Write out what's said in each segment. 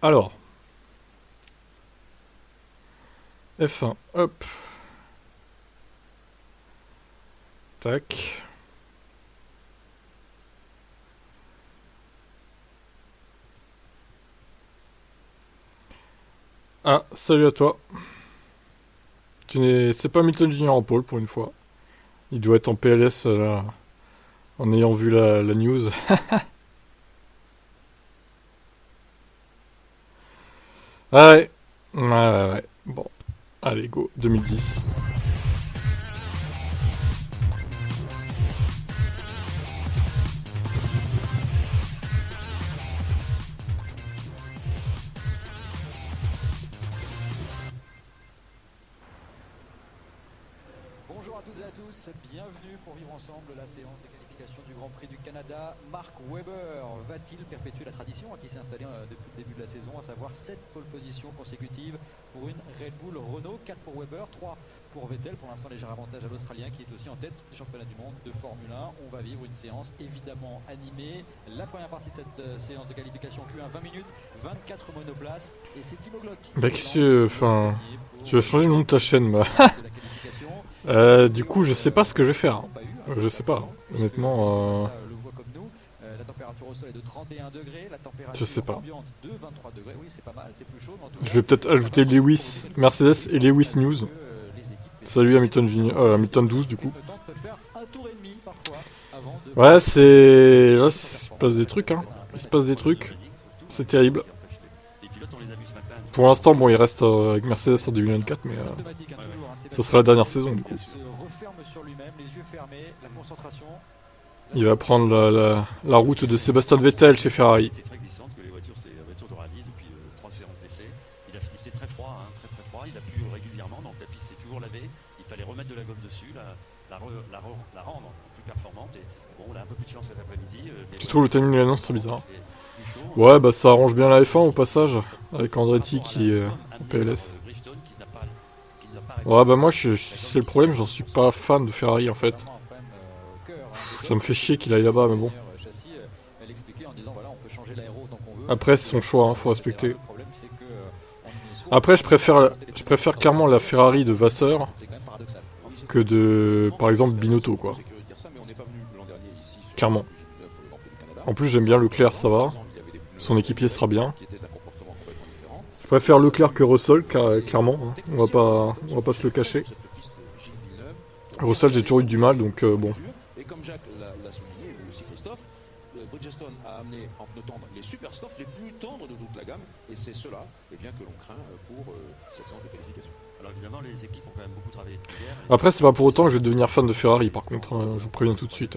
Alors, F1, hop, tac. Ah, salut à toi. C'est pas Milton Junior en pôle pour une fois. Il doit être en PLS là, en ayant vu la news. Ah ouais. Ouais. Bon, allez, go, 2010. Bonjour à toutes et à tous, bienvenue pour vivre ensemble la séance de qualification du Grand Prix du Canada. Mark Webber va-t-il perpétuer la tradition qui s'est installée depuis le début de la saison, à savoir 7 pole positions consécutives pour une Red Bull Renault, 4 pour Webber, 3 pour Vettel, pour l'instant léger avantage à l'Australien qui est aussi en tête du championnat du monde de Formule 1. On va vivre une séance évidemment animée. La première partie de cette séance de qualification Q1, 20 minutes, 24 monoplaces, et c'est Timo Glock. Bah qu'est-ce que... Enfin... Tu vas changer le nom de ta chaîne, bah. Du coup, je sais pas ce que je vais faire. Je sais pas, honnêtement. Je sais pas. Je vais peut-être ajouter Lewis, Mercedes et Lewis News. Salut Hamilton Junior, Hamilton 12 du coup. Ouais, c'est... Là, il se passe des trucs, hein. Il se passe des trucs. C'est terrible. Pour l'instant, bon, il reste avec Mercedes en 2024, mais... ce sera la dernière saison, du coup. Il va prendre la route de Sébastien Vettel chez Ferrari. Tu trouves le timing de l'annonce très bizarre? Ouais, bah ça arrange bien la F1 au passage, avec Andretti qui est en PLS. Ouais, bah moi, c'est le problème, j'en suis pas fan de Ferrari en fait. Ça me fait chier qu'il aille là-bas, mais bon. Après, c'est son choix, hein, faut respecter. Après, je préfère clairement la Ferrari de Vasseur que de, par exemple, Binotto, quoi. Clairement. En plus, j'aime bien Leclerc, ça va. Son équipier sera bien. Je préfère Leclerc que Russell, clairement. Hein. On va pas se le cacher. Russell, j'ai toujours eu du mal, donc bon. Et comme Jacques l'a souligné, et vous aussi Christophe, Bridgestone a amené en pneus tendres les super softs les plus tendres de toute la gamme, et c'est cela que l'on craint pour cette séance de qualification. Alors évidemment, les équipes ont quand même beaucoup travaillé hier. Après, c'est pas pour autant que je vais devenir fan de Ferrari, par contre, hein, je vous préviens tout de suite.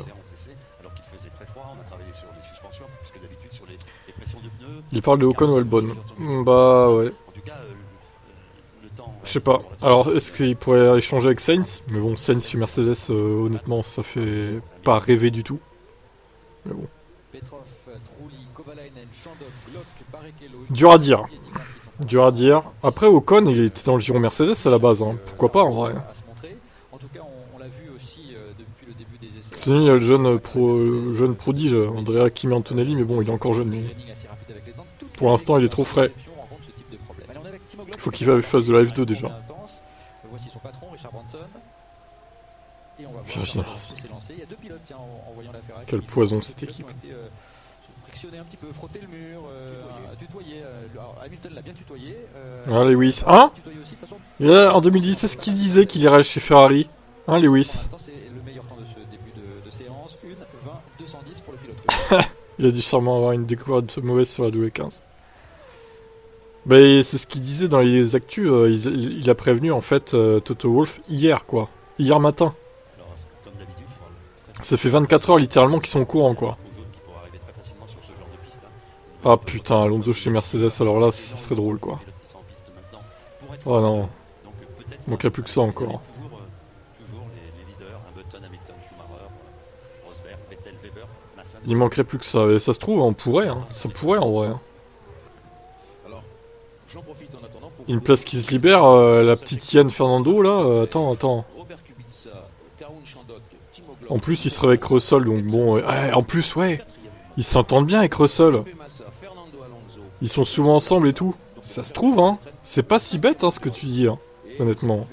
Alors qu'il faisait très froid, on a travaillé sur les suspensions, puisque d'habitude sur les pressions de pneus. Il parle de Ocon ou Albon. Bah ouais. En tout cas, le temps. Je sais pas. Alors, est-ce qu'il pourrait échanger avec Sainz? Mais bon, Sainz chez Mercedes, honnêtement, ça fait pas rêver du tout. Mais bon. Dur à dire. Dur à dire. Après, Ocon, il était dans le giron Mercedes à la base. Hein. Pourquoi pas, en vrai. Sinon, il y a le jeune prodige, Andrea Kimi Antonelli, mais bon, il est encore jeune. Mais... Pour l'instant, il est trop frais. Il faut qu'il fasse de la F2 déjà. Virginie Rossi. Quel poison cette équipe. Un petit peu, frotter le mur, tutoyer. Hamilton l'a bien tutoyé. Ah, Lewis. Hein? En 2010, c'est ce qu'il disait qu'il irait chez Ferrari. Hein, Lewis? C'est le meilleur temps de ce début de séance. 1:20.210 pour le pilote. Il a dû sûrement avoir une découverte mauvaise sur la W15. Mais c'est ce qu'il disait dans les actus. Il a prévenu en fait Toto Wolff hier, quoi. Hier matin. Ça fait 24 heures littéralement qu'ils sont au courant, quoi. Ah putain, Alonso chez Mercedes, alors là, ça serait drôle, quoi. Oh non. Il manquerait plus que ça encore. Il manquerait plus que ça. Et ça se trouve, on pourrait, hein. Ça pourrait en vrai. Une place qui se libère, la petite Yann Fernando, là. Attends. En plus, il serait avec Russell, donc bon. En plus, ouais. Ils s'entendent bien avec Russell. Ils sont souvent ensemble et tout. Ça se trouve, hein. C'est pas si bête, hein, ce que tu dis, hein. Honnêtement.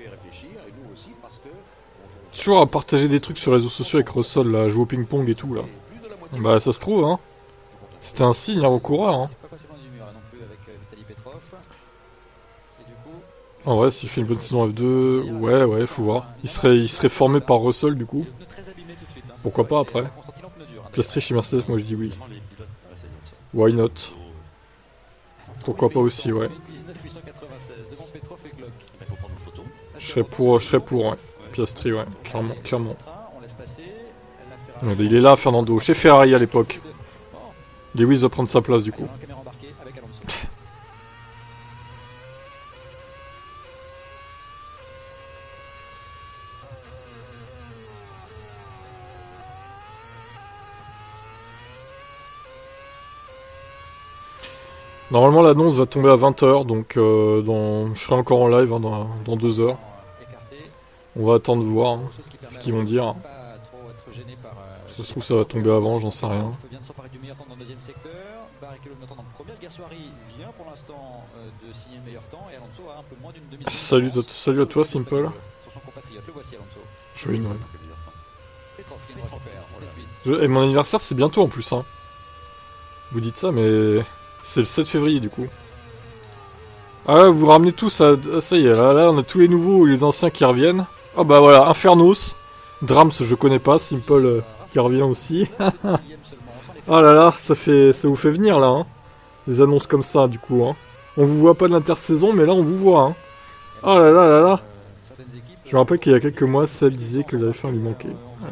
Toujours à partager des trucs sur les réseaux sociaux avec Russell, là, à jouer au ping-pong et tout, là. Bah, ça se trouve, hein. C'était un signe avant-coureur, hein. En vrai, s'il fait une bonne saison F2, ouais, faut voir. Il serait formé par Russell, du coup. Pourquoi pas, après. Piastri chez Mercedes, moi je dis oui. Why not? Pourquoi pas aussi, ouais. Je serais pour, ouais. Piastri, ouais, clairement. Il est là, Fernando, chez Ferrari à l'époque. Lewis doit prendre sa place, du coup. Normalement l'annonce va tomber à 20h, donc je serai encore en live hein, dans 2 heures. On va attendre de voir hein, ce qu'ils vont dire. Ça se trouve ça va tomber avant, j'en sais rien. Salut à toi Simple. Joyeux Noël. Et mon anniversaire c'est bientôt en plus hein. Vous dites ça mais... C'est le 7 février du coup. Ah là, vous ramenez tous à... Ça y est, là on a tous les nouveaux ou les anciens qui reviennent. Ah bah voilà, Infernos. Drams je connais pas, Simple qui revient aussi. Ah là là, ça vous fait venir là hein. Des annonces comme ça du coup hein. On vous voit pas de l'intersaison mais là on vous voit hein. Ah là là là là. Je me rappelle qu'il y a quelques mois, Seb disait que la F1 lui manquait. Ouais.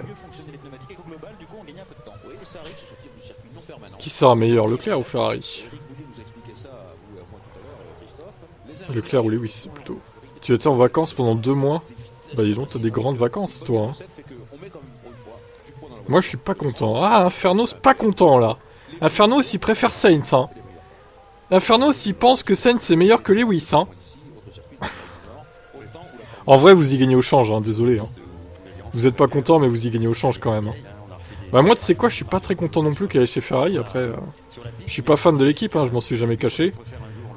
Qui sera meilleur, Leclerc ou Ferrari? Leclerc ou Lewis, plutôt. Tu étais en vacances pendant 2 mois? Bah dis donc, t'as des grandes vacances, toi. Hein. Moi, je suis pas content. Ah, Infernos, pas content, là. Infernos, il préfère Sainz, hein. Infernos, il pense que Sainz est meilleur que Lewis, hein. En vrai, vous y gagnez au change, hein, désolé. Hein. Vous êtes pas content, mais vous y gagnez au change quand même. Hein. Bah moi, tu sais quoi, je suis pas très content non plus qu'elle aille chez Ferrari. Après, je suis pas fan de l'équipe, hein, je m'en suis jamais caché.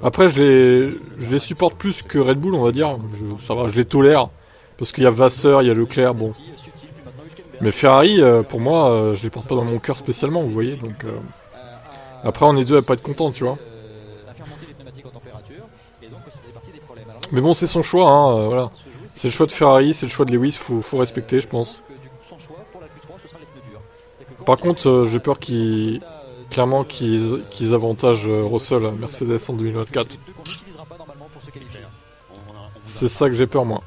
Après, je les supporte plus que Red Bull, on va dire. Ça va, je les tolère. Parce qu'il y a Vasseur, il y a Leclerc, bon. Mais Ferrari, pour moi, je les porte pas dans mon cœur spécialement, vous voyez. Donc, après, on est deux à pas être contents, tu vois. Mais bon, c'est son choix, hein, voilà. C'est le choix de Ferrari, c'est le choix de Lewis, faut respecter, je pense. Par contre, j'ai peur qu'ils avantagent Russell à Mercedes en 2024. C'est ça que j'ai peur, moi.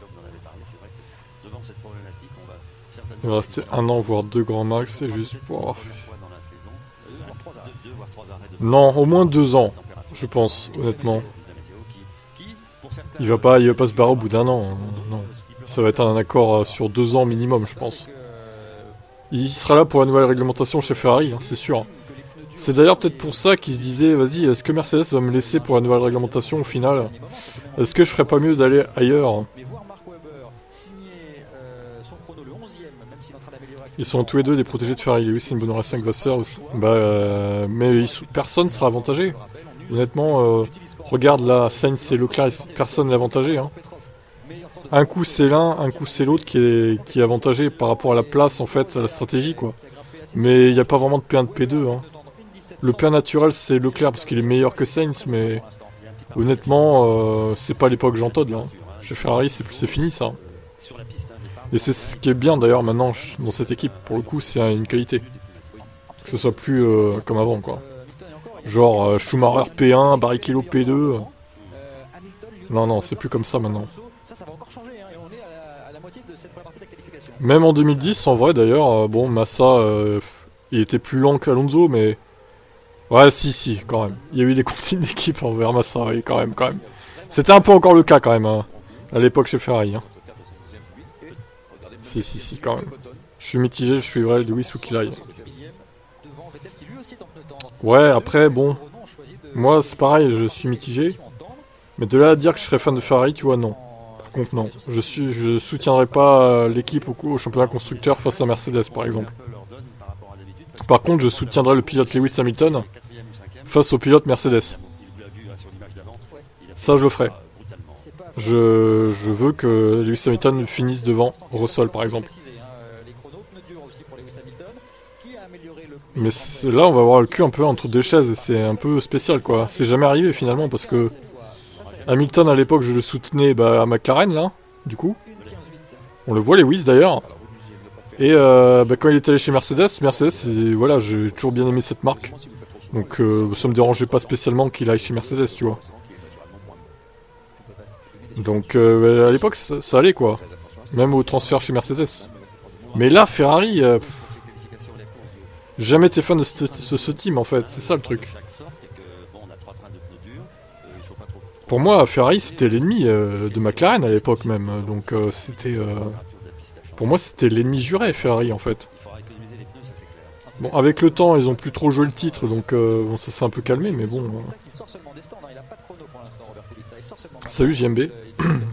Il va rester 1 an, voire 2 grands max, c'est juste pour avoir fait... Non, au moins 2 ans, je pense, honnêtement. Il va pas se barrer au bout d'1 an, non. Ça va être un accord sur 2 ans minimum, je pense. Il sera là pour la nouvelle réglementation chez Ferrari, hein, c'est sûr. C'est d'ailleurs peut-être pour ça qu'il se disait, vas-y, est-ce que Mercedes va me laisser pour la nouvelle réglementation au final? Est-ce que je ferais pas mieux d'aller ailleurs? Ils sont tous les deux des protégés de Ferrari. Oui, c'est une bonne relation avec Vasseur aussi. Bah, mais personne sera avantagé. Honnêtement, regarde là, Sainz et Leclerc, personne n'est avantagé. Hein. Un coup c'est l'un, un coup c'est l'autre qui est avantagé par rapport à la place, en fait, à la stratégie, quoi. Mais il n'y a pas vraiment de P1 de P2. Hein. Le P1 naturel, c'est Leclerc parce qu'il est meilleur que Sainz, mais honnêtement, c'est pas l'époque Jean Todt, là. Chez Ferrari, c'est fini, ça. Et c'est ce qui est bien, d'ailleurs, maintenant, dans cette équipe. Pour le coup, c'est une qualité. Que ce soit plus comme avant, quoi. Genre, Schumacher P1, Barrichello P2. Non, c'est plus comme ça, maintenant. Même en 2010, en vrai d'ailleurs, bon, Massa, il était plus lent qu'Alonso, mais... Ouais, si, quand même. Il y a eu des consignes d'équipe envers Massa, oui, quand même. C'était un peu encore le cas, quand même, hein, à l'époque chez Ferrari. Hein. Si, quand même. Je suis mitigé, je suivrai Lewis ou qu'il aille. Ouais, après, bon... Moi, c'est pareil, je suis mitigé. Mais de là à dire que je serais fan de Ferrari, tu vois, non. Contre, non. Je soutiendrai pas l'équipe au championnat constructeur face à Mercedes, par exemple. Par contre, je soutiendrai le pilote Lewis Hamilton face au pilote Mercedes. Ça, je le ferai. brutalement. Je veux que Lewis Hamilton finisse devant Russell, par exemple. Mais là, on va avoir le cul un peu entre deux chaises et c'est un peu spécial, quoi. C'est jamais arrivé, finalement, parce que Hamilton, à l'époque, je le soutenais à McLaren, là, du coup. On le voit, Lewis, d'ailleurs. Et quand il est allé chez Mercedes, voilà, j'ai toujours bien aimé cette marque. Donc ça me dérangeait pas spécialement qu'il aille chez Mercedes, tu vois. Donc à l'époque, ça allait, quoi. Même au transfert chez Mercedes. Mais là, Ferrari, jamais été fan de ce team, en fait. C'est ça, le truc. Pour moi, Ferrari, c'était l'ennemi de McLaren à l'époque, même. Donc c'était... Pour moi, c'était l'ennemi juré, Ferrari, en fait. Bon, avec le temps, ils ont plus trop joué le titre, donc bon, ça s'est un peu calmé, mais bon. Salut JMB.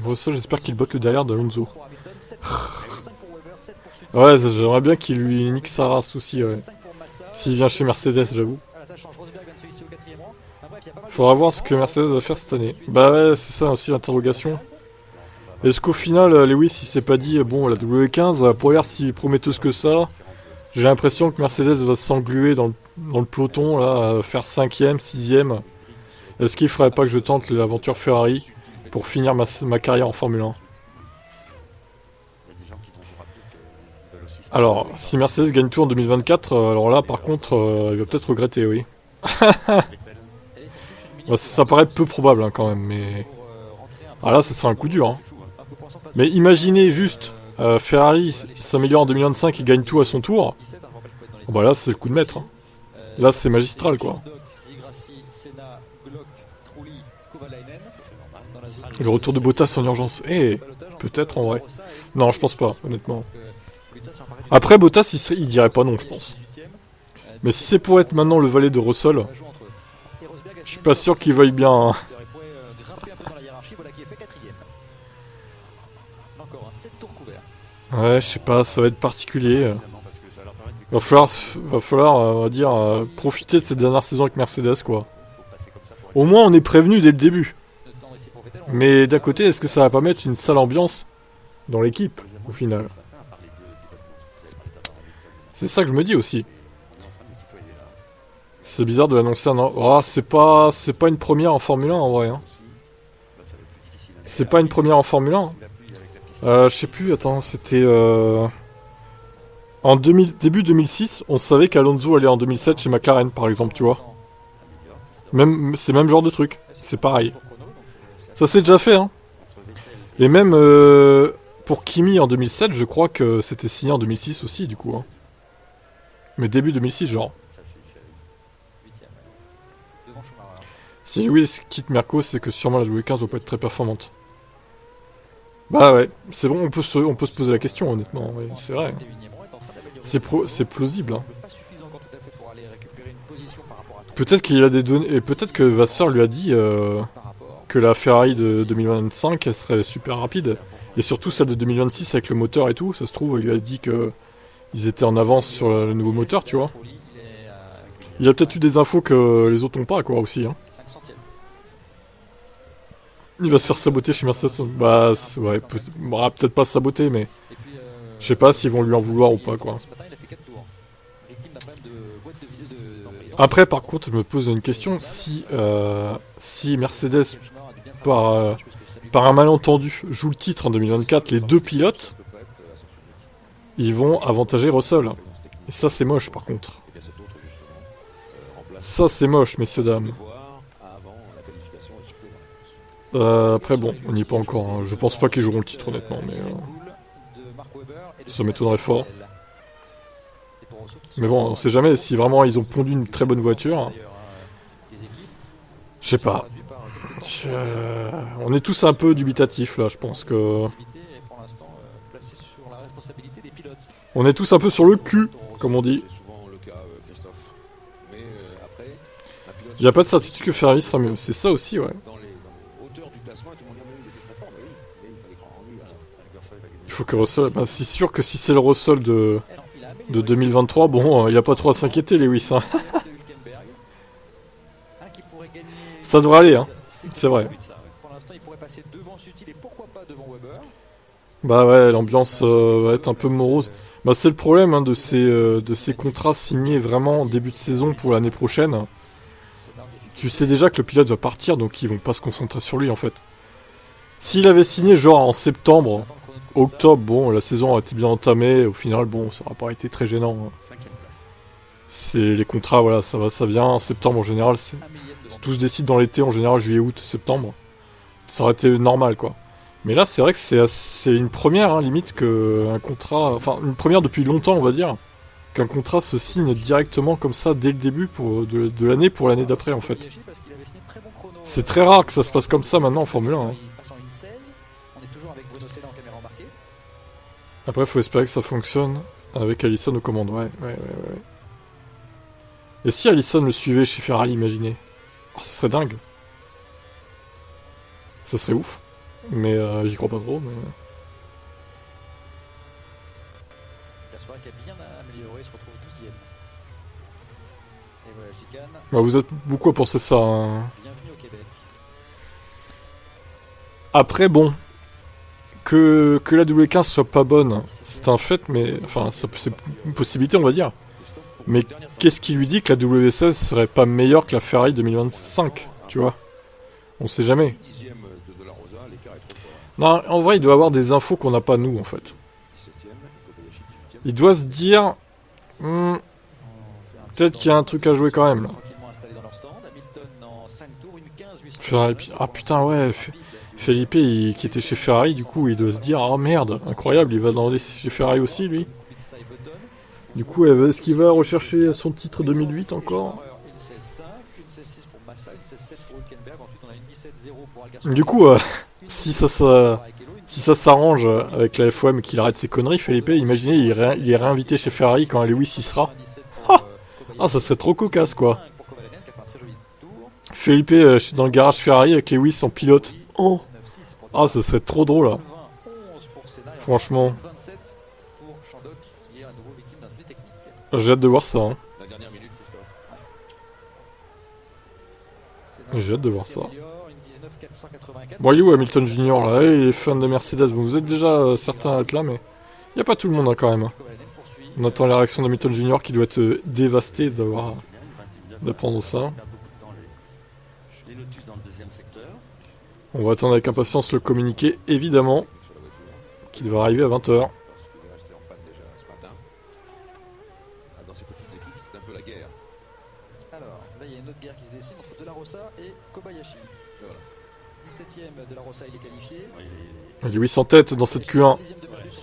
Russell, j'espère qu'il botte le derrière d'Alonso. Ouais, j'aimerais bien qu'il lui nique sa race aussi, ouais. S'il vient chez Mercedes, j'avoue. Faudra voir ce que Mercedes va faire cette année. Bah ouais, c'est ça aussi l'interrogation. Est-ce qu'au final, Lewis, il s'est pas dit, bon, la W15, pour voir si prometteuse que ça, j'ai l'impression que Mercedes va s'engluer dans le peloton, là, faire 5ème, 6ème. Est-ce qu'il faudrait pas que je tente l'aventure Ferrari pour finir ma carrière en Formule 1? Alors, si Mercedes gagne tout en 2024, alors là, par contre, il va peut-être regretter, oui. Bon, ça paraît peu probable, hein, quand même, mais... Ah là, ça sera un coup dur, hein. Mais imaginez juste, Ferrari s'améliore en 2025 et gagne tout à son tour. Bon, bah là, c'est le coup de maître, hein. Là, c'est magistral, quoi. Le retour de Bottas en urgence. Eh, peut-être en vrai. Non, je pense pas, honnêtement. Après, Bottas, il dirait pas non, je pense. Mais si c'est pour être maintenant le valet de Russell, je suis pas sûr qu'il veuille bien. Hein. Ouais, je sais pas, ça va être particulier. Va falloir, on va dire, profiter de cette dernière saison avec Mercedes, quoi. Au moins, on est prévenu dès le début. Mais d'un côté, est-ce que ça va pas mettre une sale ambiance dans l'équipe, au final? C'est ça que je me dis aussi. C'est bizarre de l'annoncer un an. Oh, c'est pas une première en Formule 1 en vrai. Hein. C'est pas une première en Formule 1. Je sais plus, attends, c'était... En début 2006, on savait qu'Alonso allait en 2007 chez McLaren, par exemple, tu vois. C'est le même genre de truc. C'est pareil. Ça s'est déjà fait, hein. Et même pour Kimi en 2007, je crois que c'était signé en 2006 aussi, du coup. Hein. Mais début 2006, genre. Si Lewis quitte Merco, c'est que sûrement la W15 doit pas être très performante. Bah ouais, c'est bon, on peut se poser la question, honnêtement. Ouais, c'est vrai. C'est plausible. Hein. Peut-être qu'il a des données... Et peut-être que Vasseur lui a dit que la Ferrari de 2025, elle serait super rapide. Et surtout celle de 2026 avec le moteur et tout. Ça se trouve, il lui a dit que ils étaient en avance sur le nouveau moteur, tu vois. Il a peut-être eu des infos que les autres n'ont pas, quoi, aussi. Hein. Il va se faire saboter chez Mercedes. Bah, ouais, peut-être pas saboter, mais... Je sais pas s'ils vont lui en vouloir ou pas, quoi. Après, par contre, je me pose une question. Si Mercedes, par un malentendu, joue le titre en 2024, les deux pilotes, ils vont avantager Russell. Et ça, c'est moche, par contre. Ça, c'est moche, messieurs, dames. Après, bon, on n'y est pas encore. Hein. Je pense pas qu'ils joueront le titre, honnêtement, mais... ça m'étonnerait fort. Mais bon, on sait jamais si vraiment ils ont pondu une très bonne voiture. Je sais pas. On est tous un peu dubitatifs, là, je pense que... On est tous un peu sur le cul, comme on dit. Il n'y a pas de certitude que Ferrari sera mieux. C'est ça aussi, ouais. Il faut que Russell... Bah, c'est sûr que si c'est le Russell de 2023, bon, il n'y a pas trop à s'inquiéter, Lewis. Hein. Ça devrait aller, hein. C'est vrai. Bah ouais, l'ambiance va être un peu morose. Bah c'est le problème hein, de ces contrats signés vraiment en début de saison pour l'année prochaine. Tu sais déjà que le pilote va partir, donc ils vont pas se concentrer sur lui en fait. S'il avait signé genre en septembre, octobre, bon, la saison a été bien entamée, au final, bon, ça n'a pas été très gênant. Hein. Cinquième place. C'est les contrats, voilà, ça va, ça vient. En septembre, en général, tout se décide dans l'été, en général, juillet, août, septembre. Ça aurait été normal, quoi. Mais là, c'est vrai que c'est une première, hein, limite, que un contrat... Enfin, une première depuis longtemps, on va dire, qu'un contrat se signe directement comme ça, dès le début de l'année pour l'année d'après, en fait. C'est très rare que ça se passe comme ça, maintenant, en Formule 1. Hein. Après, faut espérer que ça fonctionne avec Allison aux commandes. Ouais. Et si Allison le suivait chez Ferrari, imaginez. Oh, ça serait dingue. Ça serait ouf. Mais j'y crois pas trop. Mais... qui a bien amélioré, se retrouve 12ème. Et voilà, chicane. Bah, vous êtes beaucoup à penser ça. Hein. Bienvenue au Québec. Après, bon. Que la W15 soit pas bonne, c'est un fait, mais... Enfin, c'est une possibilité, on va dire. Mais qu'est-ce qui lui dit que la W16 serait pas meilleure que la Ferrari 2025, tu vois? On sait jamais. Non, en vrai, il doit avoir des infos qu'on n'a pas nous, en fait. Il doit se dire... peut-être qu'il y a un truc à jouer quand même, là. Ferrari... Ah putain, ouais... Felipe, qui était chez Ferrari, du coup, il doit se dire, oh merde, incroyable, il va demander chez Ferrari aussi, lui. Du coup, est-ce qu'il va rechercher son titre 2008 encore? Du coup, si ça s'arrange avec la FOM et qu'il arrête ses conneries, Felipe, imaginez, il est réinvité chez Ferrari quand Lewis y sera. Ah, ça serait trop cocasse, quoi. Felipe dans le garage Ferrari avec Lewis en pilote. Oh. Ah, ça serait trop drôle, là. Franchement. J'ai hâte de voir ça. Hein. J'ai hâte de voir ça. Bon, il est où Hamilton Junior là? Il est fan de Mercedes. Bon, vous êtes déjà certains à être là, mais il n'y a pas tout le monde hein, quand même. Hein. On attend la réaction d'Hamilton Junior qui doit être dévasté d'apprendre ça. On va attendre avec impatience le communiqué, évidemment, qui devrait arriver à 20h. Alors, là il y a une autre guerre qui se dessine entre De La Rosa et Kobayashi. Voilà. 17ème De La Rosa, il est qualifié. Lewis en tête dans cette Q1.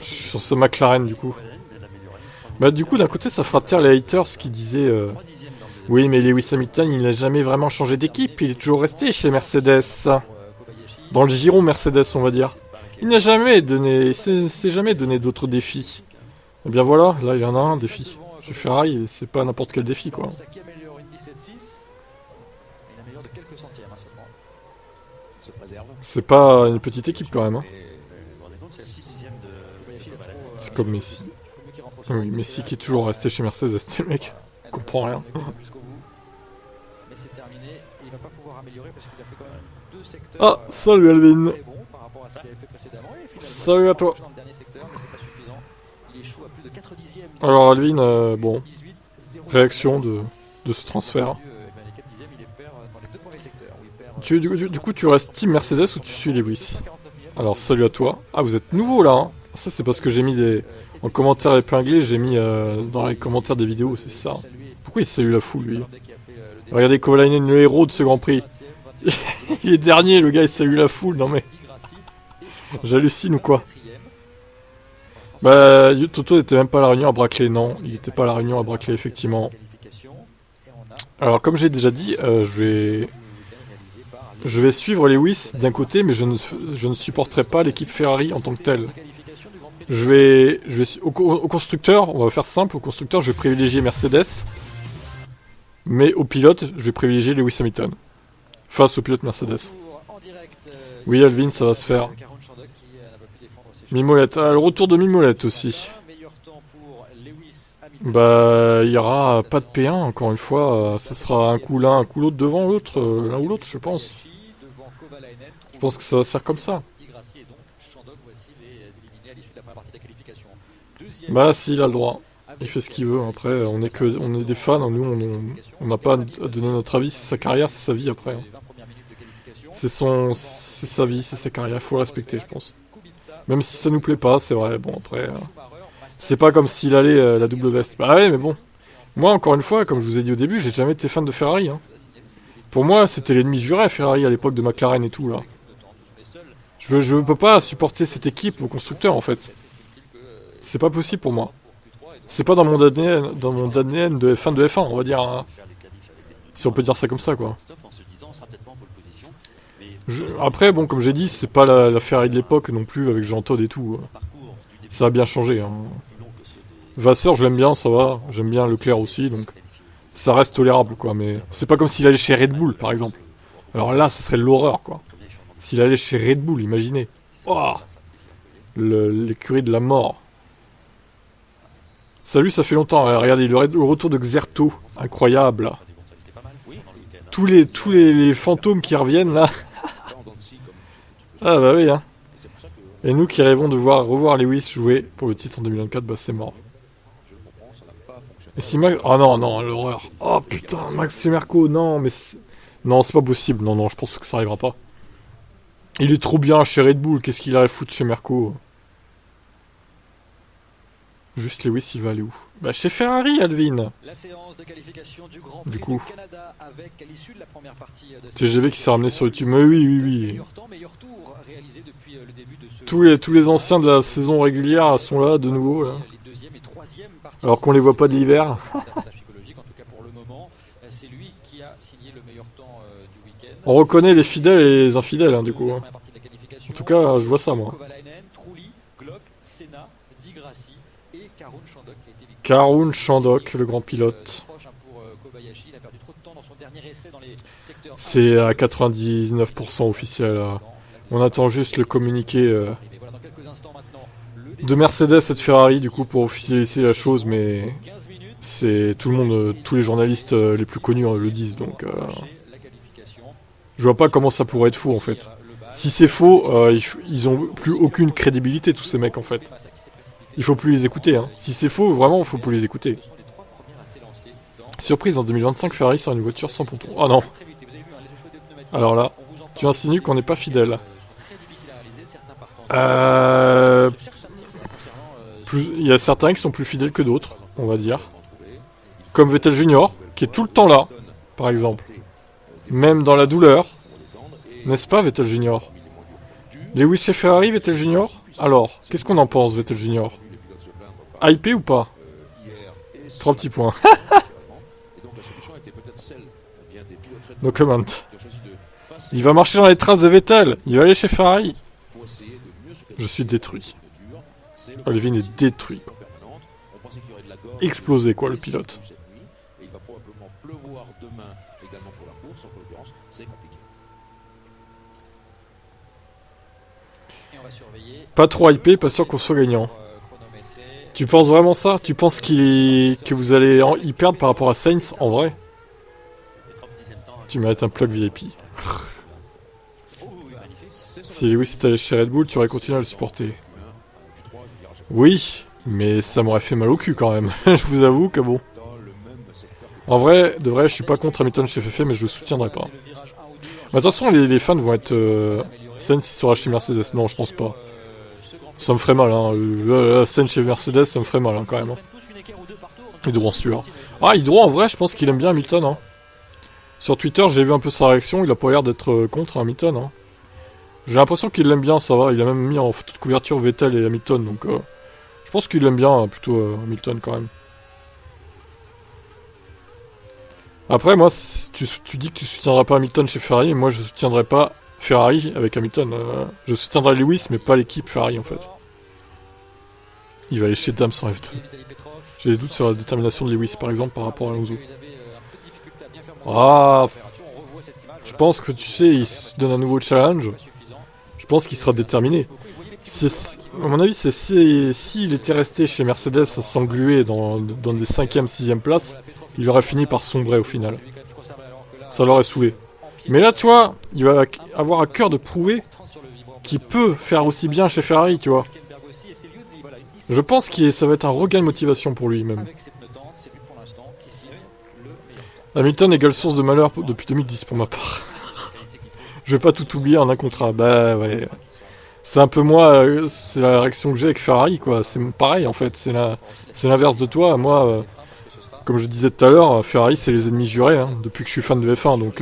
Sur ce McLaren, du coup. Bah, du coup, d'un côté, ça fera taire les haters qui disaient oui, mais Lewis Hamilton, il n'a jamais vraiment changé d'équipe, il est toujours resté chez Mercedes. Dans le giron Mercedes, on va dire. Il n'a jamais donné, s'est jamais donné d'autres défis. Et bien voilà, là il y en a un défi. Chez Ferrari, c'est pas n'importe quel défi quoi. C'est pas une petite équipe quand même. Hein. C'est comme Messi. Oui, Messi qui est toujours resté chez Mercedes, c'était le mec. Il comprend rien. Ah, salut Alvin. Salut à toi. Alors Alvin, bon, réaction de ce transfert. Du coup, tu restes team Mercedes ou tu suis Lewis? Alors salut à toi. Ah, vous êtes nouveau là. Hein. Ça c'est parce que j'ai mis des... En commentaire épinglé, j'ai mis dans les commentaires des vidéos, c'est ça. Pourquoi il salue la foule lui? Regardez Kovalainen, le héros de ce Grand Prix. Il est dernier, le gars il salue la foule, non mais... J'hallucine ou quoi? Bah, Toto n'était même pas à la réunion à Brackley, non. Il n'était pas à la réunion à Brackley, effectivement. Alors, comme j'ai déjà dit, je vais suivre Lewis d'un côté, mais je ne supporterai pas l'équipe Ferrari en tant que telle. Au constructeur, on va faire simple, au constructeur, je vais privilégier Mercedes. Mais au pilote, je vais privilégier Lewis Hamilton. Face au pilote Mercedes. Oui, Alvin, ça va se faire. Mimolette, le retour de Mimolette aussi. Bah, il y aura pas de P1 encore une fois. Ça sera un coup l'un, un coup l'autre devant l'autre, l'un ou l'autre, je pense. Je pense que ça va se faire comme ça. Bah, s'il a le droit. Il fait ce qu'il veut. Après, on est des fans. Nous, on n'a pas à donner notre avis. C'est sa carrière, c'est sa vie après. Hein. C'est sa vie, c'est sa carrière. Il faut le respecter, je pense. Même si ça nous plaît pas, c'est vrai. Bon, après, c'est pas comme s'il allait la double veste. Bah ouais, mais bon. Moi, encore une fois, comme je vous ai dit au début, j'ai jamais été fan de Ferrari. Hein. Pour moi, c'était l'ennemi juré, Ferrari, à l'époque de McLaren et tout, là. Je peux pas supporter cette équipe au constructeur, en fait. C'est pas possible pour moi. C'est pas dans mon ADN de fan de F1, on va dire. Hein. Si on peut dire ça comme ça, quoi. Après, bon, comme j'ai dit, c'est pas la Ferrari de l'époque non plus, avec Jean Todt et tout. Ça a bien changé. Hein. Vasseur, je l'aime bien, ça va. J'aime bien Leclerc aussi, donc ça reste tolérable, quoi. Mais c'est pas comme s'il allait chez Red Bull, par exemple. Alors là, ça serait l'horreur, quoi. S'il allait chez Red Bull, imaginez. Oh, l'écurie de la mort. Salut, ça fait longtemps. Regardez, le retour de Xerto, incroyable. Là. Tous les fantômes qui reviennent là. Ah bah oui, hein. Et nous qui rêvons de revoir Lewis jouer pour le titre en 2024, bah c'est mort. Et si Max... Oh non, l'horreur. Oh putain, Max Semerco, non, mais... Non, c'est pas possible. Non, je pense que ça arrivera pas. Il est trop bien chez Red Bull, qu'est-ce qu'il a à foutre chez Merco? Juste Lewis, il va aller où? Bah chez Ferrari, Alvin. La séance de qualification du Grand Du Prix coup. du Canada avec à l'issue de la première partie de TGV qui s'est ramené sur YouTube. Mais oui. meilleur temps, meilleur tour réalisé depuis le début de ce Tous les anciens de la saison régulière sont là, de nouveau. Là. les deuxième et troisième parties. Alors qu'on les voit pas de l'hiver. Davantage psychologique, en tout cas pour le moment. C'est lui qui a signé le meilleur temps du week-end. On reconnaît les fidèles et les infidèles, hein, du coup. Hein. En tout cas, je vois ça, moi. Kovalainen, Trulli, Glock, Senna, Di Grassi et Karun Chandok qui a été victime. Karun Chandok, le grand pilote. Proche, hein, pour Kobayashi, il a perdu trop de temps dans son dernier essai dans les secteurs. C'est à 99% officiel. Là. On attend juste le communiqué Mais voilà, dans quelques instants maintenant, de Mercedes et de Ferrari, du coup, pour officialiser la chose, mais 15 minutes, c'est tout le monde, tous les journalistes les plus connus le disent, donc la qualification. je vois pas comment ça pourrait être faux, en fait. Si c'est faux, ils ont plus aucune crédibilité, tous ces mecs, en fait. Il faut plus les écouter, hein. Si c'est faux, vraiment, il faut plus les écouter. Ce sont les trois premières à s'élancer dans Surprise, en 2025, Ferrari sera une voiture sans ponton. Oh non. très vite. Et vous avez vu, hein, les choix de pneumatiques. Alors là, On vous en tu insinues qu'on n'est pas fidèle. sont très difficiles à réaliser, certains partant. Je cherche un petit peu concernant Il y a certains qui sont plus fidèles que d'autres, on va dire. Comme Vettel Junior, qui est tout le temps là, par exemple. Même dans la douleur. N'est-ce pas, Vettel Junior? Lewis chez Ferrari, Vettel Junior? Alors, qu'est-ce qu'on en pense, Vettel Junior? Hypé ou pas? 3 petits points. No comment. Il va marcher dans les traces de Vettel. Il va aller chez Ferrari. Je suis détruit. Alvin est détruit. Explosé, quoi, le pilote. Et il va probablement pleuvoir demain également pour la course, en l'occurrence, c'est compliqué. et on va surveiller. Pas trop hypé, pas sûr qu'on soit gagnant. Chronométré. Tu penses vraiment ça? Tu penses que vous allez y perdre par rapport à Sainz, en vrai? Tu mérites un plug VIP. Si Lewis était allé chez Red Bull, tu aurais continué à le supporter. Oui, mais ça m'aurait fait mal au cul quand même. Je vous avoue que bon. En vrai, de vrai, je suis pas contre Hamilton chez FF, mais je le soutiendrai pas. Mais attention, les fans vont être... Sainz il sera chez Mercedes. Non, je pense pas. Ça me ferait mal, hein. Sainz chez Mercedes, ça me ferait mal, hein, quand même. Hein. Hydro en sueur. Ah, Hydro, en vrai, je pense qu'il aime bien Hamilton, hein. Sur Twitter, j'ai vu un peu sa réaction, il a pas l'air d'être contre Hamilton, hein. J'ai l'impression qu'il l'aime bien, ça va. Il a même mis en photo de couverture Vettel et Hamilton, donc... je pense qu'il aime bien, plutôt, Hamilton, quand même. Après, moi, tu dis que tu soutiendras pas Hamilton chez Ferrari, mais moi, je soutiendrai pas Ferrari avec Hamilton. Je soutiendrai Lewis, mais pas l'équipe Ferrari, en fait. Il va aller chez Dams en F2. J'ai des doutes sur la détermination de Lewis, par exemple, par rapport à Alonso. Ah, je pense que, tu sais, il se donne un nouveau challenge. Je pense qu'il sera déterminé. À mon avis, c'est s'il était resté chez Mercedes à s'engluer dans des 5e, 6e places, il aurait fini par sombrer au final. Ça l'aurait saoulé. Mais là, tu vois, il va avoir à cœur de prouver qu'il peut faire aussi bien chez Ferrari, tu vois. Je pense que ça va être un regain de motivation pour lui même. Avec ses pneus tendres, c'est lui pour l'instant qui signe le meilleur temps. Hamilton égale source de malheur depuis 2010 pour ma part. Je vais pas tout oublier en un contrat. Bah ouais. C'est un peu moi, c'est la réaction que j'ai avec Ferrari quoi. C'est pareil en fait, c'est l'inverse de toi. Moi, comme je disais tout à l'heure, Ferrari c'est les ennemis jurés hein, depuis que je suis fan de F1. Donc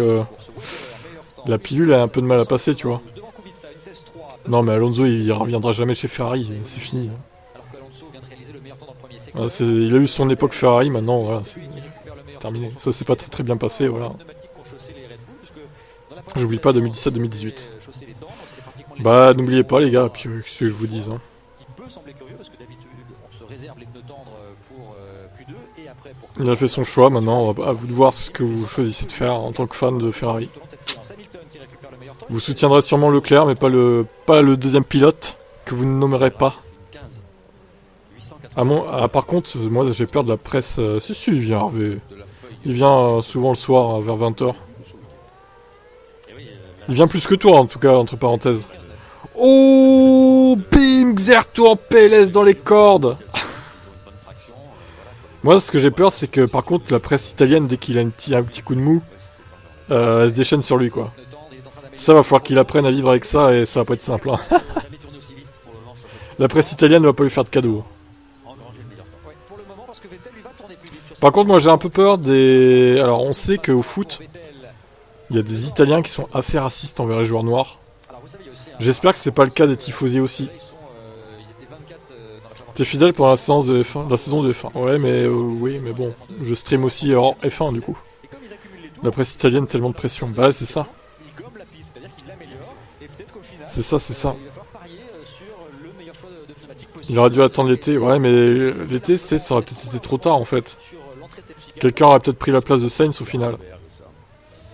la pilule a un peu de mal à passer tu vois. Devant Kubica, une 16-3. Non mais Alonso il reviendra jamais chez Ferrari, c'est fini. Alors qu'Alonso vient de réaliser le meilleur temps dans le premier secteur. Voilà, il a eu son époque Ferrari, maintenant voilà, c'est Qui récupère le meilleur terminé. temps. Ça s'est pas très bien passé, voilà. Pneumatiques pour chausser les Red Bull, puisque dans la J'oublie pas 2017-2018. chausser les tendres, c'était pratiquement les Bah n'oubliez pas les gars, puis ce que je vous dise. Hein. qui peut sembler curieux parce que d'habitude on se réserve les pneus tendres pour Q2 et après pour Il a fait son choix, maintenant à vous de voir ce que vous choisissez de faire en tant que fan de Ferrari. tout au long de cette séance. Hamilton qui récupère le meilleur temps. Vous soutiendrez sûrement Leclerc, mais pas le deuxième pilote, que vous ne nommerez pas. 15. 880. Par contre, moi j'ai peur de la presse. Si, il vient Hervé. Il vient souvent le soir vers 20h. Et oui, Il vient plus que toi en tout cas, entre parenthèses. Oh, bim, Xerto en PLS dans les cordes. ils ont une bonne traction. Voilà, Moi, ce que j'ai peur, c'est que par contre, la presse italienne, dès qu'il a un petit coup de mou, elle se déchaîne sur lui, quoi. Pneus tendres, il est en train d'améliorer. Ça, va falloir qu'il apprenne à vivre avec ça, et ça va pas être simple. Hein. jamais tourné aussi vite pour le moment sur cette La presse italienne va pas lui faire de cadeaux. engranger le meilleur temps. Ouais, pour le moment parce que Vettel lui va tourner plus vite. Sur Par contre, moi, j'ai un peu peur des... Alors, on sait qu'au foot, Vettel. il y a des Italiens qui sont assez racistes envers les joueurs noirs. Alors vous savez, il y a aussi un- J'espère que c'est pas le cas des tifosi aussi. Là, ils étaient 24 dans la première T'es fidèle pendant la séance de F1, la saison de F1. Ouais, mais oui, mais bon, je stream aussi hors F1 du coup. Et comme ils accumulent les tours, La presse italienne, tellement de pression. Bah, c'est ça. ils gomment la piste, c'est-à-dire qu'ils l'améliorent et peut-être qu'au final, C'est ça, c'est ça. il va falloir parier sur le meilleur choix de pneumatique possible. Il aurait dû attendre l'été. Ouais, mais l'été, ça aurait peut-être été trop tard en fait. Sur l'entrée de cette chicane. Quelqu'un aurait peut-être pris la place de Sainz au final.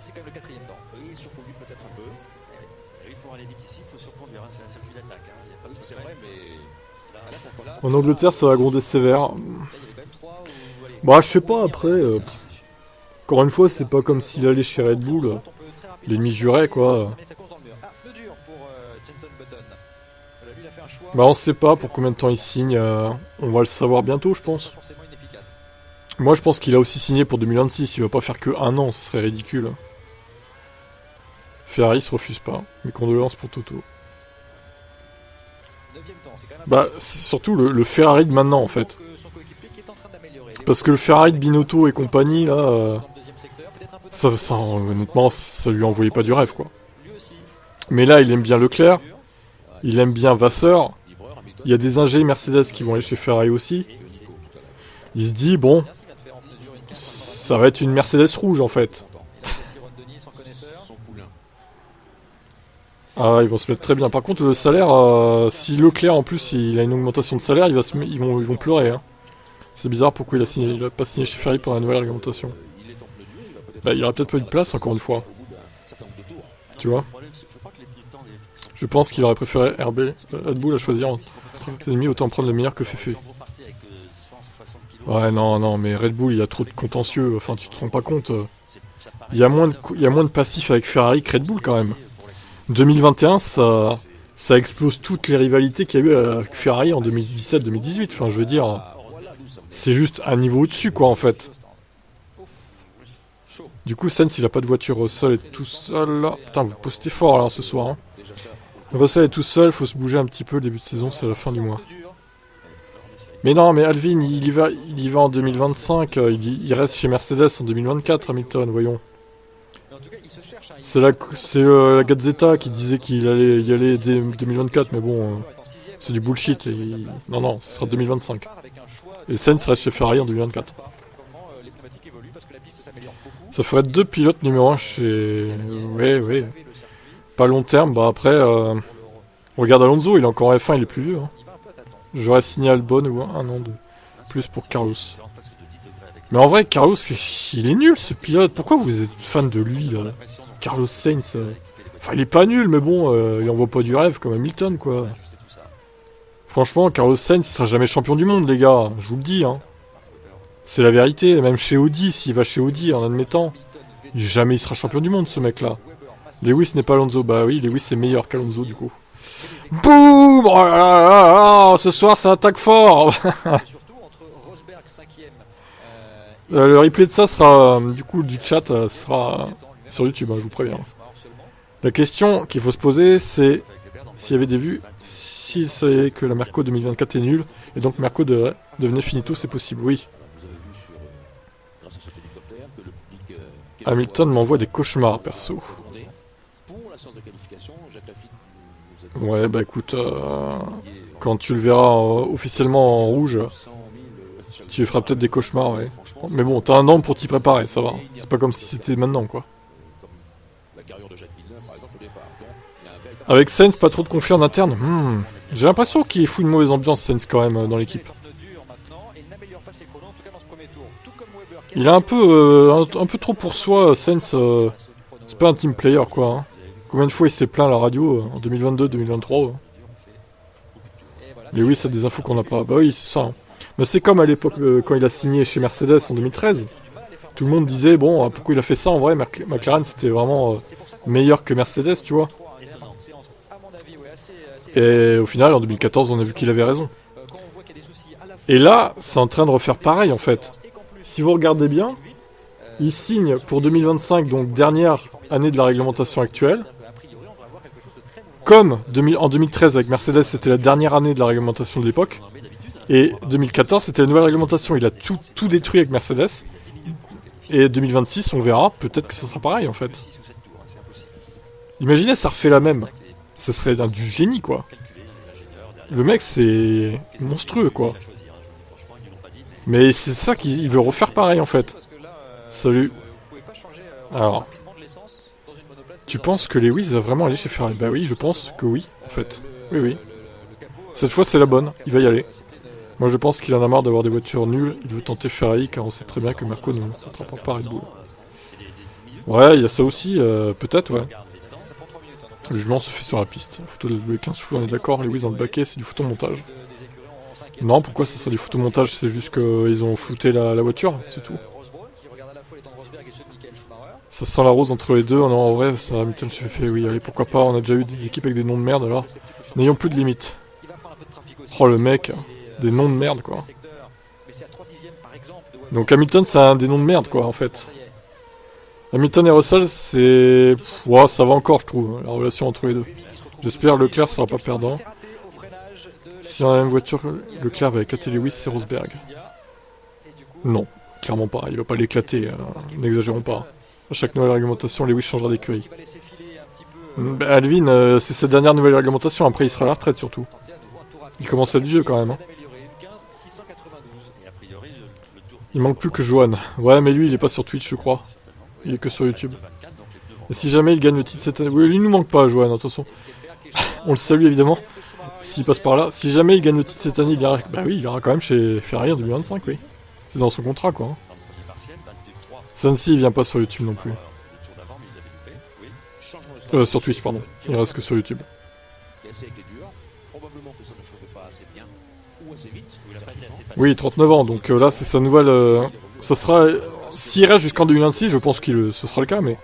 C'est quand même le quatrième temps. Et surconduit peut-être un peu. Et oui, pour aller vite ici, il faut surconduire. Hein. C'est un circuit d'attaque. Hein. Il y a pas de C'est secret. vrai, mais là, pourquoi là En Angleterre, ça va gronder sévère. Là, il y avait quand même 3 ou allez. Bah, je sais pas après. Encore une fois, c'est pas comme s'il allait chez Red Bull. On peut très rapidement L'ennemi juré, quoi. terminer sa course dans le mur. Ah, pneu dur pour Jenson Button. Voilà, lui, il a fait un choix. Bah, on sait pas pour combien de temps il signe. On va le savoir bientôt, je pense. Pas forcément inefficace. Moi, je pense qu'il a aussi signé pour 2026. Il va pas faire que un an, ce serait ridicule. Ferrari se refuse pas. Mes condoléances pour Toto. 9e temps, c'est quand même Bah, c'est surtout le Ferrari de maintenant en fait. son coéquipier qui est en train d'améliorer. Parce que le Ferrari de Binotto et compagnie, là, Dans le deuxième secteur, peut-être un peu honnêtement, ça lui envoyait pas du rêve, quoi. lui aussi. Mais là, il aime bien Leclerc, il aime bien Vasseur, livreur, Hamilton, il y a des ingés Mercedes qui vont aller chez Ferrari aussi. Nico tout à l'heure. Il se dit, bon, Bien ce qu'il vient de faire en pneu dur, une 15e ça va être une Mercedes rouge, en fait. temps. Il a fait Ron Denis, son connaisseur. Son poulain. Ah, ils vont se mettre très bien. Par contre, le salaire, si Leclerc, en plus, il a une augmentation de salaire, ils vont pleurer, hein. C'est bizarre pourquoi il a pas signé chez Ferrari pour la nouvelle réglementation. Il est en pneu dur, il va peut-être. Bah, il aurait peut-être pas eu de place, encore une fois. Au bout d'un certain nombre de tours. Tu vois. Le problème, je crois que les pneus de temps sont Je pense qu'il aurait préféré Red Bull à choisir entre ses ennemis, autant prendre le meilleur que Fefe. Quand vous partez avec 160 kilos, Ouais, non, mais Red Bull, il a trop de contentieux. Enfin, tu te rends pas compte. ça paraît Il y a moins de passifs avec Ferrari que Red Bull quand même. 2021, ça explose toutes les rivalités qu'il y a eu avec Ferrari en 2017-2018. Enfin, je veux dire, Voilà d'où ça. c'est juste un niveau au-dessus, quoi, en fait. Chaud. Du coup, Sainz, il a pas de voiture. Russell est tout seul là. Putain, vous postez fort là ce soir. Hein. Déjà ça. Russell est tout seul, faut se bouger un petit peu. Le début de saison, c'est la fin du mois. Pneu dur. Mais non, mais Alvin, il y va en 2025. Il reste chez Mercedes en 2024, Hamilton, voyons. Mais en tout cas, il se cherche. Hein, C'est la Gazzetta qui disait qu'il allait y aller dès 2024, mais bon, c'est du bullshit. Non, ce sera 2025. Et Sainz reste chez Ferrari en 2024. Comment les pneumatiques évoluent parce que la piste s'améliore beaucoup. Ça ferait 2 pilotes numéro 1 chez... Ouais. Le circuit, Pas long terme, bah après... Regarde Alonso, il est encore en F1, il est plus vieux. Hein. il va un peu à tâtons. J'aurais signé Albon ou un an de plus pour Carlos. Mais en vrai, Carlos, il est nul ce pilote. Pourquoi vous êtes fan de lui là Carlos Sainz. Enfin, il est pas nul, mais bon, il envoie pas du rêve comme Hamilton, quoi. Franchement, Carlos Sainz, il sera jamais champion du monde, les gars. Je vous le dis, hein. C'est la vérité. Même chez Audi, s'il va chez Audi, en admettant, jamais il sera champion du monde, ce mec-là. Lewis n'est pas Alonso. Bah oui, Lewis est meilleur qu'Alonso, du coup. Boum! Oh là là là là, ce soir, ça attaque fort! Et surtout entre Rosberg 5e. Le replay de ça sera, du coup, du chat, sera sur YouTube, hein, je vous préviens. La question qu'il faut se poser, c'est s'il y avait des vues, si c'est que la Merco 2024 est nulle, et donc Merco devenait finito, c'est possible, oui. Vous avez vu sur, grâce à cet hélicoptère que le public Hamilton m'envoie des cauchemars, perso. pour la séance de qualification, Jacques Lafitte nous a dit Ouais, bah écoute, quand tu le verras officiellement en rouge, 100 000 tu feras peut-être des cauchemars, ouais. Mais bon, t'as un an pour t'y préparer, ça va. C'est pas comme si c'était maintenant, quoi. comme la carrière de Jacques Villeneuve par exemple au départ. Donc, il y a un véritable Avec Sainz, pas trop de conflits en interne. J'ai l'impression qu'il fout une mauvaise ambiance, Sainz, quand même, dans l'équipe. Il est un peu trop pour soi, Sainz. C'est pas un team player, quoi. Hein. Combien de fois il s'est plaint à la radio en 2022-2023 Mais oui, c'est des infos qu'on n'a pas. Bah oui, c'est ça. Hein. Mais c'est comme à l'époque, quand il a signé chez Mercedes en 2013. Tout le monde disait, bon, pourquoi il a fait ça en vrai McLaren, c'était vraiment meilleur que Mercedes, tu vois. Et au final, en 2014, on a vu qu'il avait raison. Et là, c'est en train de refaire pareil, en fait. Si vous regardez bien, il signe pour 2025, donc dernière année de la réglementation actuelle. Comme en 2013 avec Mercedes, c'était la dernière année de la réglementation de l'époque. Et 2014, c'était la nouvelle réglementation. Il a tout détruit avec Mercedes. Et 2026, on verra. Peut-être que ce sera pareil, en fait. Imaginez, ça refait la même. Ce serait du génie, quoi. Le mec, c'est monstrueux, quoi. Mais c'est ça qu'il veut refaire pareil, en fait. Salut. Alors, tu penses que Lewis va vraiment aller chez Ferrari? Bah oui, je pense que oui, en fait. Oui, oui. Cette fois, c'est la bonne. Il va y aller. Moi, je pense qu'il en a marre d'avoir des voitures nulles. Il veut tenter Ferrari, car on sait très bien que Marco ne rattrapera pas Red Bull. Ouais, il y a ça aussi, peut-être, ouais. Le jugement se fait sur la piste. Photo de W15 flou, on est d'accord. Lewis dans le baquet, c'est du photomontage. Non, pourquoi ce serait du photomontage? C'est juste qu'ils ont flouté la voiture, c'est tout. Ça sent la rose entre les deux. Non, en vrai, ça Hamilton chez fait, oui, allez, pourquoi pas. On a déjà eu des équipes avec des noms de merde, alors. N'ayons plus de limites. Oh, le mec, des noms de merde, quoi. Donc Hamilton, c'est un des noms de merde, quoi, en fait. Hamilton et Russell, c'est... Ouais, ça va encore, je trouve, la relation entre les deux. J'espère Leclerc sera pas perdant. Si on a la même voiture, Leclerc va éclater Lewis et Rosberg. Non, clairement pas, il va pas l'éclater, n'exagérons pas. À chaque nouvelle réglementation, Lewis changera d'écurie. Bah, Alvin, c'est sa dernière nouvelle réglementation, après il sera à la retraite surtout. Il commence à être vieux quand même. Hein. Il manque plus que Johan. Ouais, mais lui il est pas sur Twitch, je crois. Il est que sur YouTube. Et si jamais il gagne le titre cette année... Oui, lui il nous manque pas, Johan, attention. On le salue évidemment. S'il passe par là. Si jamais il gagne le titre cette année, il ira... Bah oui, il ira quand même chez Ferrari en 2025, oui. C'est dans son contrat, quoi. Hein. Sansi, il vient pas sur YouTube non plus. Sur Twitch, pardon. Il reste que sur YouTube. Oui, 39 ans, donc là c'est sa nouvelle... ça sera... S'il reste jusqu'en 2026, je pense que ce sera le cas, mais...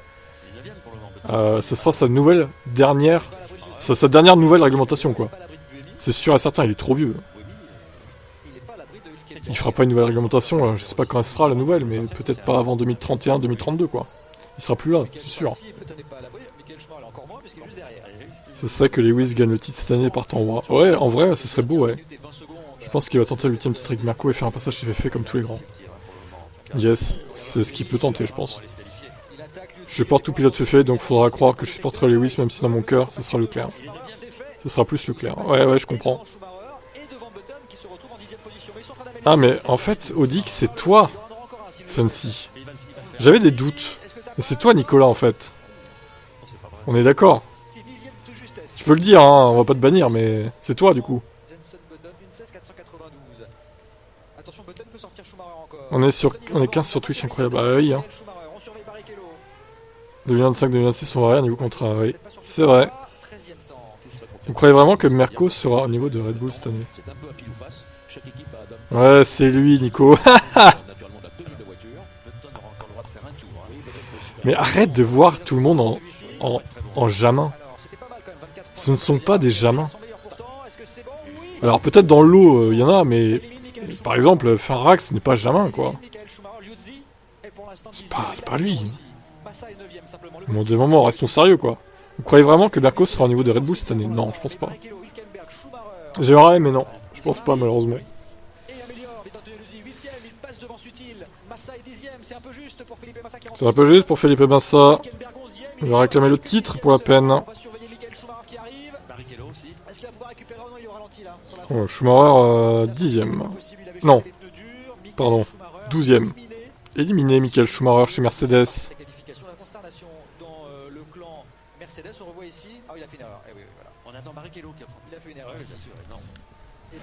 ce sera sa nouvelle dernière... sa dernière nouvelle réglementation, quoi. C'est sûr et certain, il est trop vieux. Il fera pas une nouvelle réglementation, je sais pas quand elle sera la nouvelle, mais peut-être pas avant 2031-2032, quoi. Il sera plus là, c'est sûr. Ce serait que Lewis gagne le titre cette année et parte en vrai. Ouais, en vrai, ce serait beau, ouais. Je pense qu'il va tenter le 8ème titre avec Merco et faire un passage chez FF comme tous les grands. Yes, c'est ce qu'il peut tenter, je pense. Je porte tout pilote FF, donc faudra croire que je supporterai Lewis, même si dans mon cœur, ce sera Leclerc. Ce sera plus Leclerc. Ouais, je comprends. Ah, mais en fait, Audi, c'est toi, Sensi. J'avais des doutes. Mais c'est toi, Nicolas, en fait. On est d'accord. Tu peux le dire, hein, on va pas te bannir, mais c'est toi, du coup. On est 15 sur Twitch, incroyable. Ah oui, hein. 2025-2026, on va rien niveau contrat, oui. C'est vrai. Vous croyez vraiment que Merco sera au niveau de Red Bull cette année? Ouais, c'est lui, Nico. Mais arrête de voir tout le monde en jamin. Ce ne sont pas des Jamin. Alors peut-être dans l'eau, il y en a, mais par exemple, Farrak, ce n'est pas Jamin, quoi. C'est pas lui. Bon, des moments, restons sérieux, quoi. Vous croyez vraiment que Merco sera au niveau de Red Bull cette année? Non, je pense pas. J'aimerais, mais non. Je pense pas, malheureusement. C'est un peu juste pour Felipe Massa. Il va réclamer le titre pour la peine. Oh, Schumacher, 10ème. Non, pardon, 12ème. Éliminé Michael Schumacher chez Mercedes.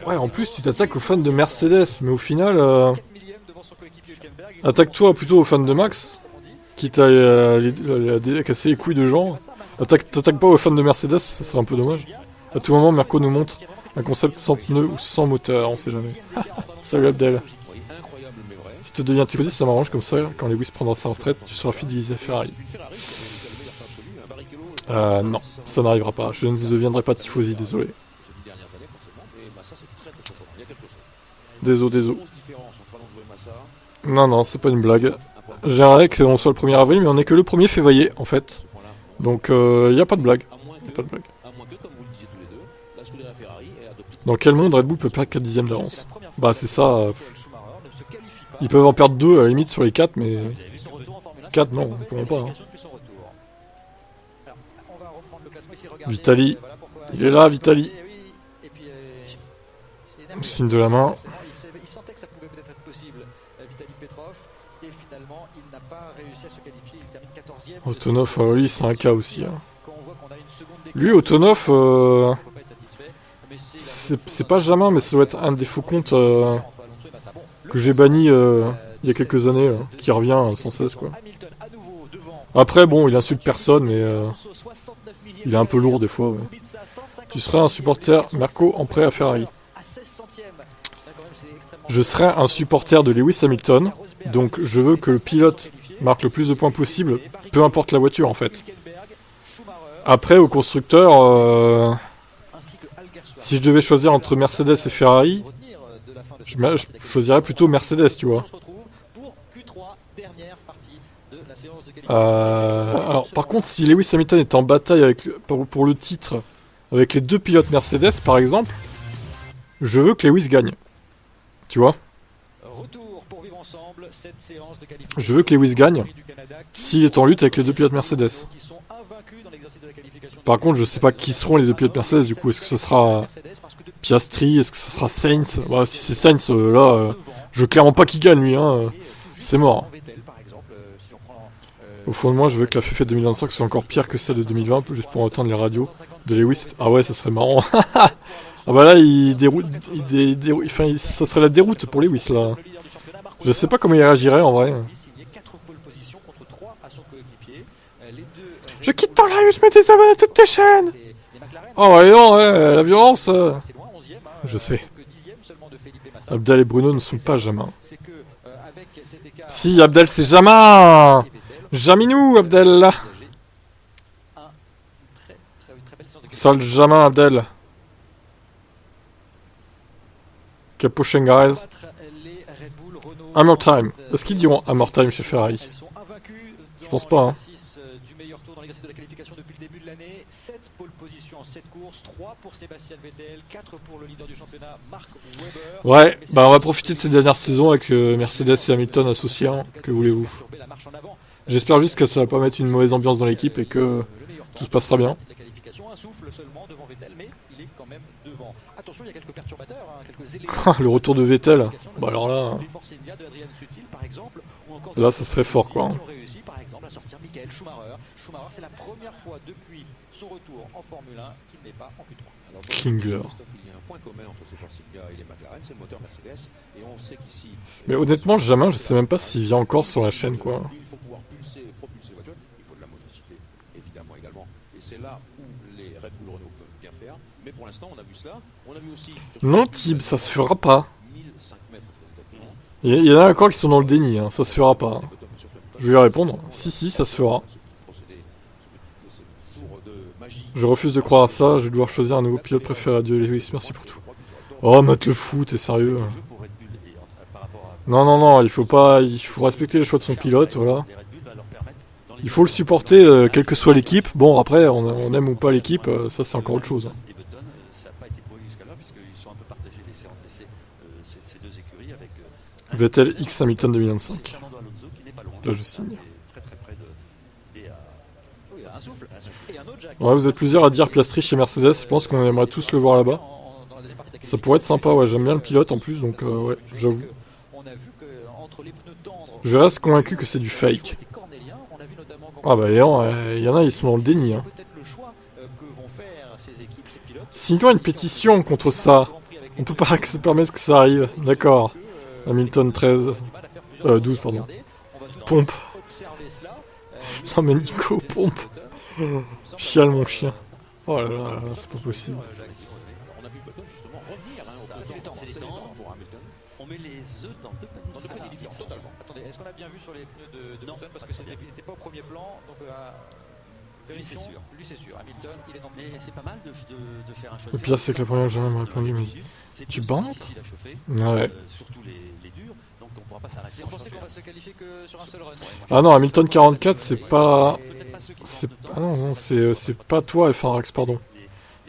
Ouais, en plus tu t'attaques aux fans de Mercedes, mais au final, attaque-toi plutôt aux fans de Max, quitte à casser les couilles de gens. T'attaques pas aux fans de Mercedes, ça serait un peu dommage. À tout moment, Merco nous montre un concept sans pneus ou sans moteur, on sait jamais. Salut Abdel. Si tu deviens tifosi, ça m'arrange comme ça, quand Lewis prendra sa retraite, tu seras fidélisé à Ferrari. Non, ça n'arrivera pas. Je ne deviendrai pas tifosi, désolé. Désolé. Non, c'est pas une blague. J'aimerais qu'on soit le 1er avril, mais on est que le 1er février, en fait. Donc, y a pas de blague. Dans quel monde Red Bull peut perdre 4 dixièmes d'avance? Bah, c'est ça. Ils peuvent en perdre 2 à la limite sur les 4, mais 4 non, ils pourront pas. Hein. Vitali, il est là, Vitali. Signe de la main. Autonov, oui, c'est un cas aussi. Hein. Lui, Autonov, c'est pas Jamin, mais ça doit être un des faux comptes que j'ai banni il y a quelques années, qui revient sans cesse, quoi. Après, bon, il insulte personne, mais il est un peu lourd des fois. Ouais. Tu serais un supporter Merco en prêt à Ferrari. Je serai un supporter de Lewis Hamilton, donc je veux que le pilote marque le plus de points possible, peu importe la voiture en fait. Après, au constructeur, si je devais choisir entre Mercedes et Ferrari, je choisirais plutôt Mercedes, tu vois. Alors, par contre, si Lewis Hamilton est en bataille avec, pour le titre avec les 2 pilotes Mercedes, par exemple, je veux que Lewis gagne. Tu vois? Je veux que Lewis gagne s'il est en lutte avec les 2 pilotes Mercedes. Par contre, je sais pas qui seront les 2 pilotes Mercedes, du coup. Est-ce que ce sera Piastri? Est-ce que ce sera Sainz? Bah, si c'est Sainz, là, je veux clairement pas qu'il gagne, lui. Hein. C'est mort. Au fond de moi, je veux que la FIFA 2025 soit encore pire que celle de 2020, juste pour entendre les radios de Lewis. Ah ouais, ça serait marrant. Ah bah là, il déroute, enfin, ça serait la déroute pour Lewis, là. Je sais pas comment il réagirait, en vrai. Je quitte ton live, je me désabonne à toutes tes chaînes. Oh ouais, non, ouais, la violence. Je sais. Abdel et Bruno ne sont pas Jamin. Si, Abdel, c'est Jamin. Jaminou, Abdel. Sale Jamin, Abdel. Capo Shengarez. Hammer Time. Est-ce qu'ils diront Hammer Time chez Ferrari? Je pense pas, hein. Ouais, bah on va profiter de cette dernière saison avec Mercedes et Hamilton associés, hein. Que voulez-vous? J'espère juste que ça va pas mettre une mauvaise ambiance dans l'équipe et que tout se passera bien. Le retour de Vettel, bah alors là, là ça serait fort quoi. Klingler. Mais honnêtement, Jamin, je sais même pas s'il vient encore sur la chaîne quoi. Non, Tib, ça se fera pas. Il y en a encore qui sont dans le déni, hein. Ça se fera pas. Je vais lui répondre. Si, ça se fera. Je refuse de croire à ça, je vais devoir choisir un nouveau pilote préféré. Adieu Lewis, merci pour tout. Oh, Matt le fou, t'es sérieux? Non, non, non, il faut pas... Il faut respecter les choix de son pilote, voilà. Il faut le supporter, quelle que soit l'équipe. Bon, après, on aime ou pas l'équipe, ça c'est encore autre chose. Et Button, ça n'a pas été prouvé jusqu'à là, puisqu'ils sont un peu partagés laissés entre ces deux écuries avec Vettel X Hamilton 2025. Fernando Alonso qui n'est pas loin. Là, je signe. Très très près de. Et Oui, un souffle. Et un autre Jack. Ouais, vous êtes plusieurs à dire Piastri chez Mercedes, je pense qu'on aimerait tous le voir là-bas. Dans la deuxième partie de la Ça pourrait être sympa, ouais, j'aime bien le pilote en plus, donc ouais, j'avoue. On a vu que entre les pneus tendres, Je reste convaincu que c'est du fake. c'était cornélien. On a vu notamment Ah bah, il y en a, ils sont dans le déni. Hein. peut-être le choix que vont faire ces équipes, ces pilotes. Signons une pétition contre ça. On peut pas se permettre que ça arrive. D'accord. Hamilton 13. 12, pardon. Pompe. Non mais Nico, pompe. Chiale mon chien. Oh là là, c'est pas possible. On a vu Button justement revenir c'est les temps. pour Hamilton. on met les œufs dans deux Dans deux paniers différents, totalement. Attendez, est-ce qu'on a bien vu sur les pneus de Non, Button parce pas que de problème. il n'était pas au premier plan, donc Lui, c'est sûr. Lui c'est sûr. Hamilton, il est dans le Mais c'est pas mal de faire un choix. Le pire, c'est que la première jamais m'a répondu, il m'a dit Tu bandes? Ouais. Surtout les durs, donc on pourra pas s'arrêter. Vous pensez qu'on va se qualifier que sur un seul run? Ah non, Hamilton 44, c'est pas. Ah non, non, c'est pas toi, F1 Rax, pardon.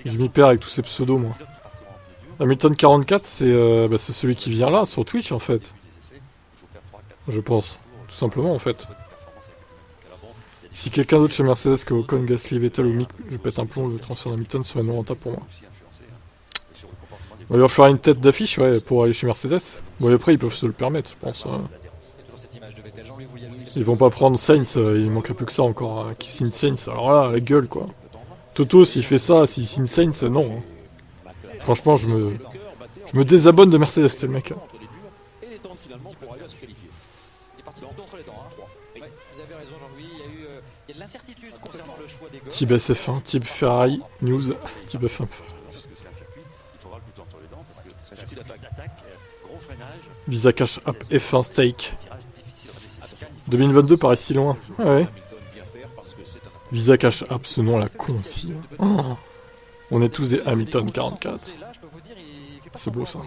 Je m'y perds avec tous ces pseudos, moi. Hamilton 44, c'est celui qui vient là, sur Twitch, en fait. Je pense. Tout simplement, en fait. Si quelqu'un d'autre chez Mercedes que Ocon, Gasly, Vettel ou Mick, je pète un plomb, le transfert d'Hamilton serait non rentable pour moi. Bon, il va falloir une tête d'affiche, ouais, pour aller chez Mercedes. Bon, et après, ils peuvent se le permettre, je pense. Il y a toujours cette image de Vettel. Jean-Louis, vous vouliez ajouter Ils vont pas prendre Sainz, il manquerait plus que ça encore, qui signe Sainz. Alors là, la gueule, quoi. Toto, s'il fait ça, s'il signe Sainz, non. Hein. Franchement, je me désabonne de Mercedes, c'était le mec. Entre les durs et les tendres finalement pour arriver à se qualifier. Il est parti contre les dents. Hein. Ouais, vous avez raison, Jean-Louis. Il y a de l'incertitude concernant le choix des gars. Type SF1, type Ferrari, News, type F1. Parce que c'est un circuit, il faut avoir le couteau entre les dents, parce que c'est un circuit d'attaque, gros freinage, Visa Cash App F1 Stake. tirage difficile à décider. 2022 paraît si loin. Ouais. Hamilton bien faire parce que c'est un Visa Cash App, ce nom la con aussi. Hein. Oh. On est tous des Hamilton 44. C'est beau ça.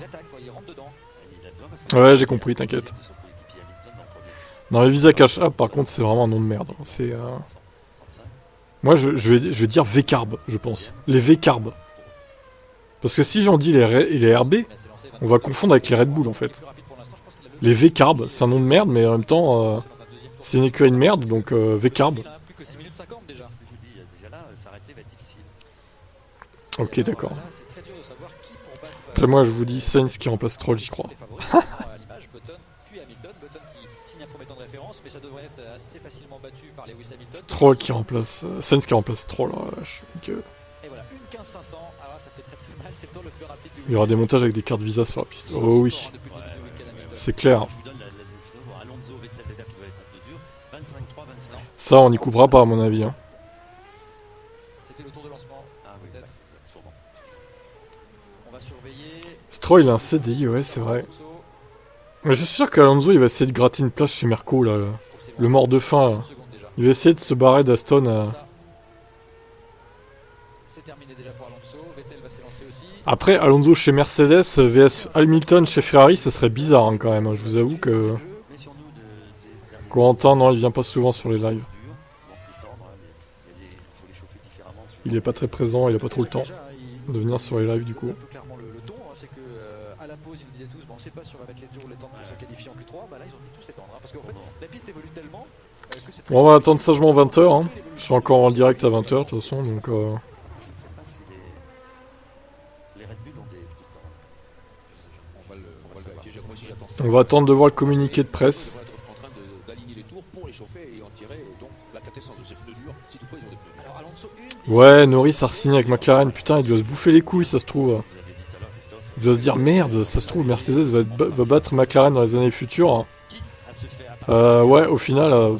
Ouais, j'ai compris, t'inquiète. Non, mais Visa Cash App, par contre, c'est vraiment un nom de merde. C'est. Moi, je vais dire V-Carb, je pense. Les V-Carb. Parce que si j'en dis les RB, on va confondre avec les Red Bull en fait. Les V-Carb, c'est un nom de merde, mais en même temps, c'est une écurie de merde, donc V-Carb. Ok, d'accord. Après, moi, je vous dis Sainz qui remplace Troll, j'y crois. C'est Troll qui remplace. Sainz qui remplace Troll, oh la vache. Donc, Et voilà, une 15-500. Alors là, ça fait très très mal. C'est le temps le plus rapide du il y aura des montages avec des cartes Visa sur la piste. Oh oui, c'est clair. Je vous donne Alonso, Vettel, Weber qui doit être un peu dur. 25-3, 25. Ça, on n'y coupera pas, à mon avis. Hein. C'était le tour de lancement. Ah oui, Peut-être. sûrement. On va surveiller. Stroll, il a un CDI, ouais, c'est vrai. Mais je suis sûr qu'Alonso, il va essayer de gratter une place chez Merco, là. Le mort de faim, là. Il va essayer de se barrer d'Aston. C'est terminé déjà pour Alonso. Vettel va s'élancer aussi. Après, Alonso chez Mercedes, VS Hamilton chez Ferrari, ça serait bizarre hein, quand même. Je vous avoue que Corentin, non, il vient pas souvent sur les lives. Il est pas très présent, il a pas trop le temps de venir sur les lives du coup. Un peu clairement le ton, hein, c'est que à la pause ils disaient tous, bon, on sait pas si on va mettre les durs ou les tendres pour se qualifier en Q3. Bah là ils ont dû tous les tendre, hein, parce qu'en fait la piste évolue tellement que c'est très Bon, on va attendre sagement 20h. Hein. Je suis encore en direct à 20h de toute façon, donc. Je ne sais pas si les Red Bull ont des temps. on va le vérifier. Moi aussi j'attends ça. On va attendre de voir le communiqué de presse. On va être en train d'aligner les tours pour les chauffer et en tirer et donc la quintessence de ces pneus durs si toutefois ils ont des pneus durs. Alors Alonso Ouais, Norris a re-signé avec McLaren. Putain, il doit se bouffer les couilles, ça se trouve. Il doit se dire merde, ça se trouve, Mercedes va battre McLaren dans les années futures. Ouais, au final,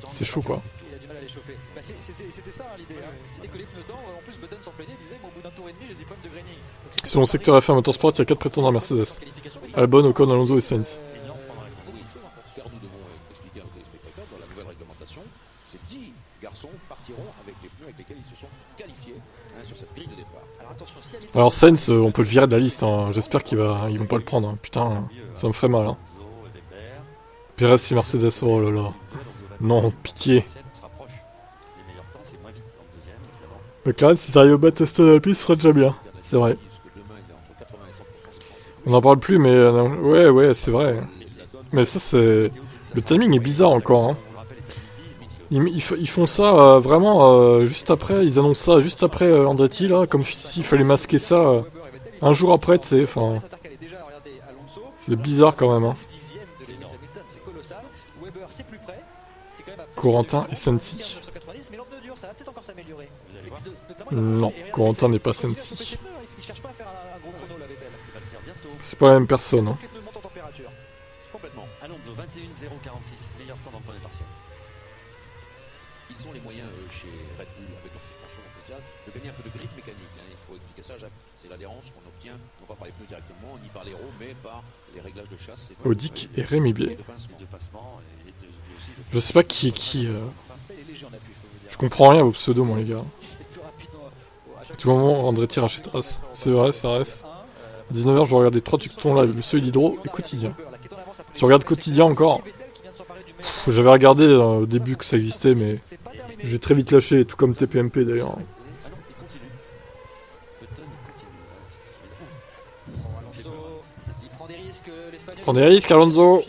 c'est chaud quoi. il a du mal à les chauffer. Bah, c'était ça hein, l'idée, hein. C'était que les pneus tendres, en plus Button s'en plaignait, il disait, au bout d'un tour et demi j'ai des problèmes de graining. Selon le secteur F1 Motorsport, il y a 4 prétendants à Mercedes. Albon, Ocon, Alonso et Sainz. Car nous devons expliquer à nos téléspectateurs dans la nouvelle réglementation, ces 10 garçons partiront avec les pneus avec lesquels ils se sont qualifiés sur cette grille de départ. Alors attention, si Hamilton... Alors Sainz, on peut le virer de la liste, hein. J'espère qu'ils vont pas le prendre. Hein. Putain, ça me ferait mal. Hein. Perez et Mercedes, oh là là. Non, pitié. McLaren, si ça arrive au battre Aston à la piste, ce sera déjà bien. C'est vrai. On n'en parle plus, mais ouais, c'est vrai. Mais ça, c'est... Le timing est bizarre encore. Hein. Ils font ça vraiment juste après, ils annoncent ça juste après Andretti, là, comme s'il fallait masquer ça un jour après, tu sais, enfin... C'est bizarre quand même, hein. Corentin et Sensi. Non, Corentin n'est pas Sensi. C'est pas la même personne, hein. Complètement. Alonso 21.046, meilleur temps dans le premier partiel. Ils ont les moyens chez Red Bull avec leur suspension spéciale de gagner un peu de grip mécanique. Hein. Il faut expliquer ça, Jacques. C'est l'adhérence qu'on obtient non pas par les pneus directement, ni par les roues, mais par les réglages de chasse. Audic et Rémi Bier. De passement et Je sais pas qui est qui. Je comprends rien à vos pseudos, moi, les gars. À tout moment, Andretti rachètera. C'est vrai, ça reste. À 19h, je vais regarder 3 tuctons live, le seul d'Hydro et Quotidien. Tu regardes Quotidien encore? J'avais regardé au début que ça existait, mais j'ai très vite lâché, tout comme TPMP d'ailleurs. Prends des risques, Alonso.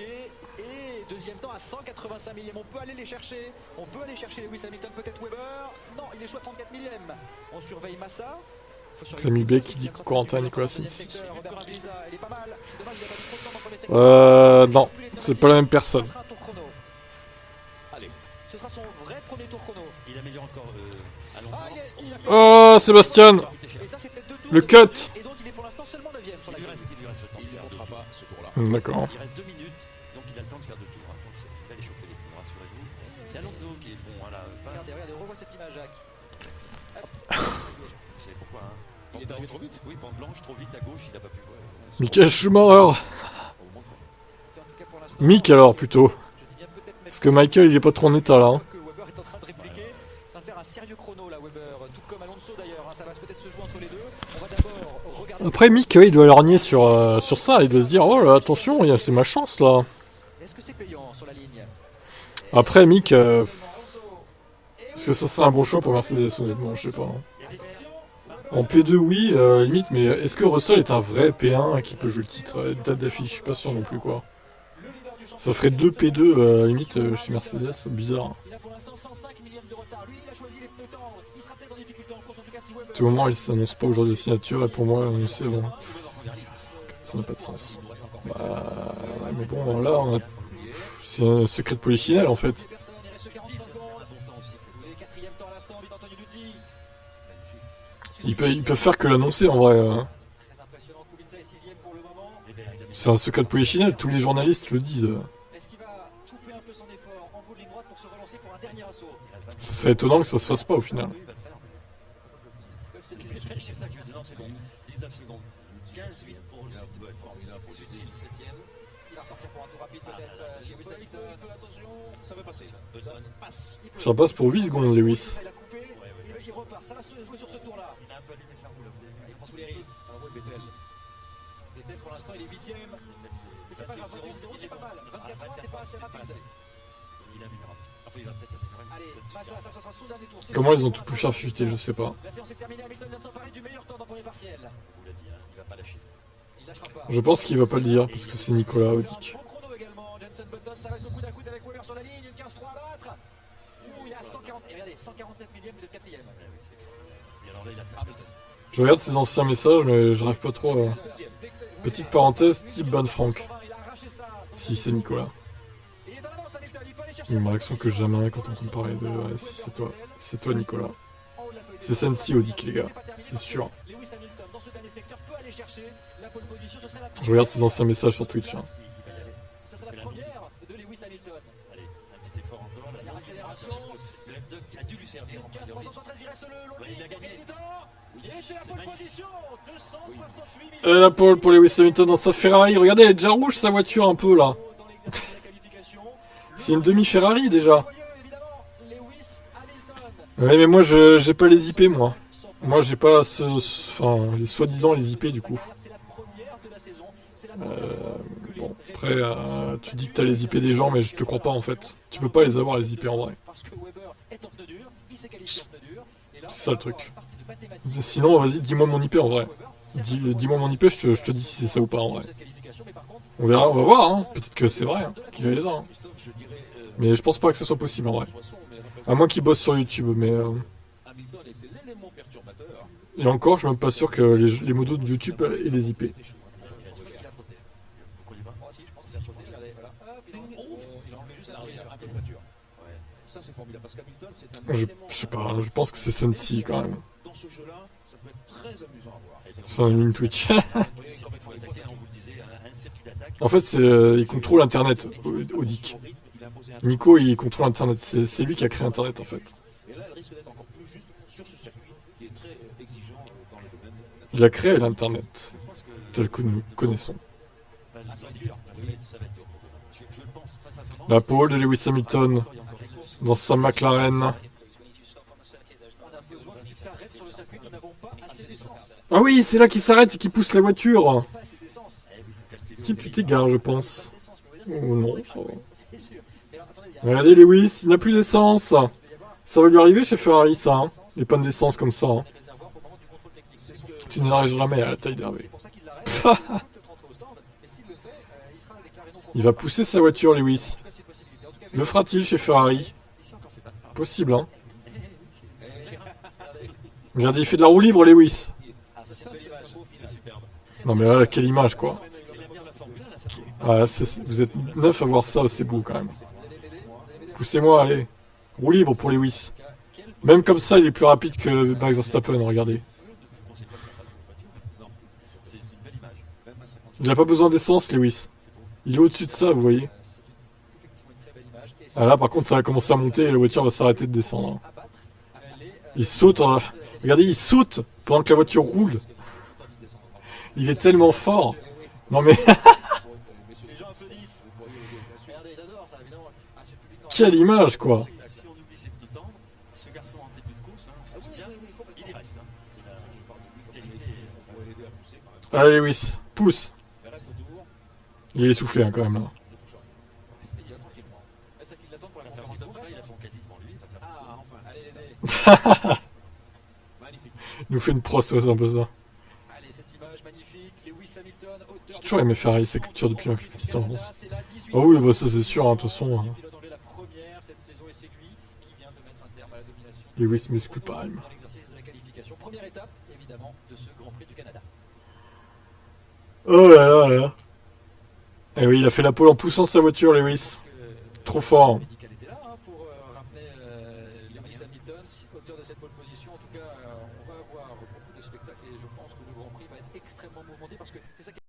Et deuxième temps à 185 millièmes. On peut aller les chercher. On peut aller chercher Lewis Hamilton, peut-être Weber. Non, il échoue à 34 millièmes. On surveille Massa. Rémi B qui dit Corentin Nicolas Sensi. Non, c'est pas la même personne. Ce sera son vrai premier tour chrono. il améliore encore Oh, Sébastien. Le cut. Et donc il est pour l'instant seulement 9ème sur la grille. Il lui reste le temps de faire deux tours. Ce tour-là. D'accord. Il reste 2 minutes, donc il a le temps de faire 2 tours. Hein. Donc il va aller chauffer les pneus, rassurez-vous. C'est Alonso qui est bon. Voilà, Regardez, revois cette image, Jacques. Vous savez pourquoi hein. Il est arrivé trop vite. Oui, bande blanche, trop vite à gauche, il a pas pu voir. Michael Schumacher. Mick alors plutôt. Parce que Michael il est pas trop en état là. Hein. Weber est en train de répliquer. Ça va faire un sérieux chrono là, Weber. Tout comme Alonso d'ailleurs. Ça va peut-être se jouer entre les deux. On va d'abord regarder. Après Mick il doit lorgner sur ça. Il doit se dire oh là attention, c'est ma chance là. Est-ce que c'est payant sur la ligne? Après Mick, est-ce que ça serait un bon choix pour Mercedes honnêtement, je sais pas. En P2 oui, limite, mais est-ce que Russell est un vrai P1 qui peut jouer le titre date d'affiche? Je suis pas sûr non plus quoi. Ça ferait 2 P2 limite chez Mercedes, bizarre. Il a pour l'instant 105 millièmes de retard. Lui, il a choisi les pneus tendres. Il sera peut-être en difficulté en course. En tout cas, si Weber. À tout moment, il s'annonce pas aujourd'hui de signature et pour moi, c'est bon. Ça n'a pas de sens. Bah, mais bon, là, c'est un secret de polichinelle en fait. Personne, il reste 45 secondes. Et quatrième temps à l'instant, vite Antonio Dutti. Ils peuvent faire que l'annoncer en vrai. Très impressionnant. Kubica est 6ème pour le moment. C'est un secret de polichinelle, tous les journalistes le disent. Est-ce qu'il va couper un peu son effort en bout de ligne droite pour se relancer pour un dernier assaut? Ça serait étonnant que ça se fasse pas au final. C'est ça que je veux dire, non, c'est bon. 19 secondes. 15-8 pour le 17ème. Il va repartir pour un tour rapide peut-être chez Lewis Hamilton. Attention, ça va passer. Ça passe. Ça passe pour 8 secondes, Lewis. Il a coupé. Il repart. Ça va se jouer sur ce tour-là. Il a un peu allumé sa roue là, vous avez vu. Il prend tous les risques. Vettel. Vettel pour l'instant il est 8ème. Mais c'est pas grave, 21-0 c'est pas mal. 24 ans c'est pas assez rapide. Il améliorera. Enfin, il va peut-être améliorer. Allez, Massa, ça sera son dernier tour. Comment ils ont tout pu faire fuiter, je sais pas. La séance est terminée. Hamilton vient de s'emparer du meilleur temps dans le premier partiel. On vous l'a dit, hein, il va pas lâcher. Il lâchera pas. Je pense qu'il va pas le dire parce que c'est Nicolas Audic. Bon chrono également. Jenson Button, ça reste au coude à coude avec Weber sur la ligne. Une 15-3 à battre. Ouh, il est à 140. Et regardez, 147 millièmes, vous êtes 4ème. Et alors là, il a Hamilton. Je regarde ses anciens messages, mais j'arrive pas trop à... Petite parenthèse, type Ban Frank. Il a arraché ça. Si c'est Nicolas. Il est dans l'avance, Hamilton. Il peut aller chercher. Une réaction que j'aimerais quand on entend parler de... Ouais, si c'est toi. C'est toi Nicolas. C'est Sensi Audic les gars, c'est sûr. Lewis Hamilton dans ce dernier secteur peut aller chercher la pole position. Ce serait la Je regarde ses anciens messages sur Twitch. Hein. il va y aller. Ce serait la première de Lewis Hamilton. Allez, un petit effort encore. La Dernière accélération. Le F2 a dû lui servir. 15-73, il reste le long de ligne. Il a gagné. Et c'est la pole position. 268 minutes. La pole pour Lewis Hamilton dans sa Ferrari. Regardez, elle est déjà rouge sa voiture un peu là. Dans l'examen de la qualification. C'est une demi-Ferrari déjà. Évidemment, Lewis Ouais, mais moi, j'ai pas les IP, moi. Moi, j'ai pas enfin, les soi-disant les IP, du coup. Bon, après, tu dis que t'as les IP des gens, mais je te crois pas, en fait. Tu peux pas les avoir, les IP, en vrai. C'est ça, le truc. Sinon, vas-y, dis-moi mon IP, en vrai. Dis-moi mon IP, je te dis si c'est ça ou pas, en vrai. On verra, on va voir, hein. Peut-être que c'est vrai, hein, qu'il a les a, hein. Mais je pense pas que ce soit possible, en vrai. À moins qu'il bosse sur YouTube, mais... Et encore, je suis même pas sûr que les modos de YouTube aient les IP. Je sais pas, je pense que c'est Sensi, quand même. C'est une ligne Twitch. En fait, il contrôle Internet, Odic. Nico, il contrôle Internet. C'est lui qui a créé Internet, en fait. Il a créé l'Internet, tel que nous connaissons. La pole de Lewis Hamilton dans sa McLaren. Ah oui, c'est là qu'il s'arrête et qu'il pousse la voiture. Type, tu t'égares, je pense. Oh non, ça va. Regardez Lewis, il n'a plus d'essence. Ça va lui arriver chez Ferrari, ça, hein. Les pannes d'essence comme ça, hein. Tu n'arrives jamais à la taille d'Hervé. Il va pousser sa voiture, Lewis. Le fera-t-il chez Ferrari? Possible, hein. Regardez, il fait de la roue libre, Lewis. Non mais là, quelle image, quoi. Ah, vous êtes 9 à voir ça, c'est beau, quand même. Poussez-moi, allez. Roue libre pour Lewis. Même comme ça, il est plus rapide que Max Verstappen, regardez. Il n'a pas besoin d'essence, Lewis. Il est au-dessus de ça, vous voyez. Ah là, par contre, ça va commencer à monter et la voiture va s'arrêter de descendre. Il saute, hein. Regardez, il saute pendant que la voiture roule. Il est tellement fort. Non mais... Quelle image, quoi. Allez, Lewis, pousse. Il est essoufflé, hein, quand même, là. Il nous fait une prost, ouais, c'est un peu ça. J'ai toujours aimé Ferrari, sa culture depuis ma plus petite enfance. Ah oui, bah ça c'est sûr, hein, de toute façon. Hein. Lewis Musculpalm. Oh là là là. Eh oui, il a fait la pole en poussant sa voiture, Lewis. Trop fort. Auteur de cette pole position, en tout cas, on va avoir beaucoup de spectacles et je pense que le Grand Prix va être extrêmement mouvementé parce que c'est ça qui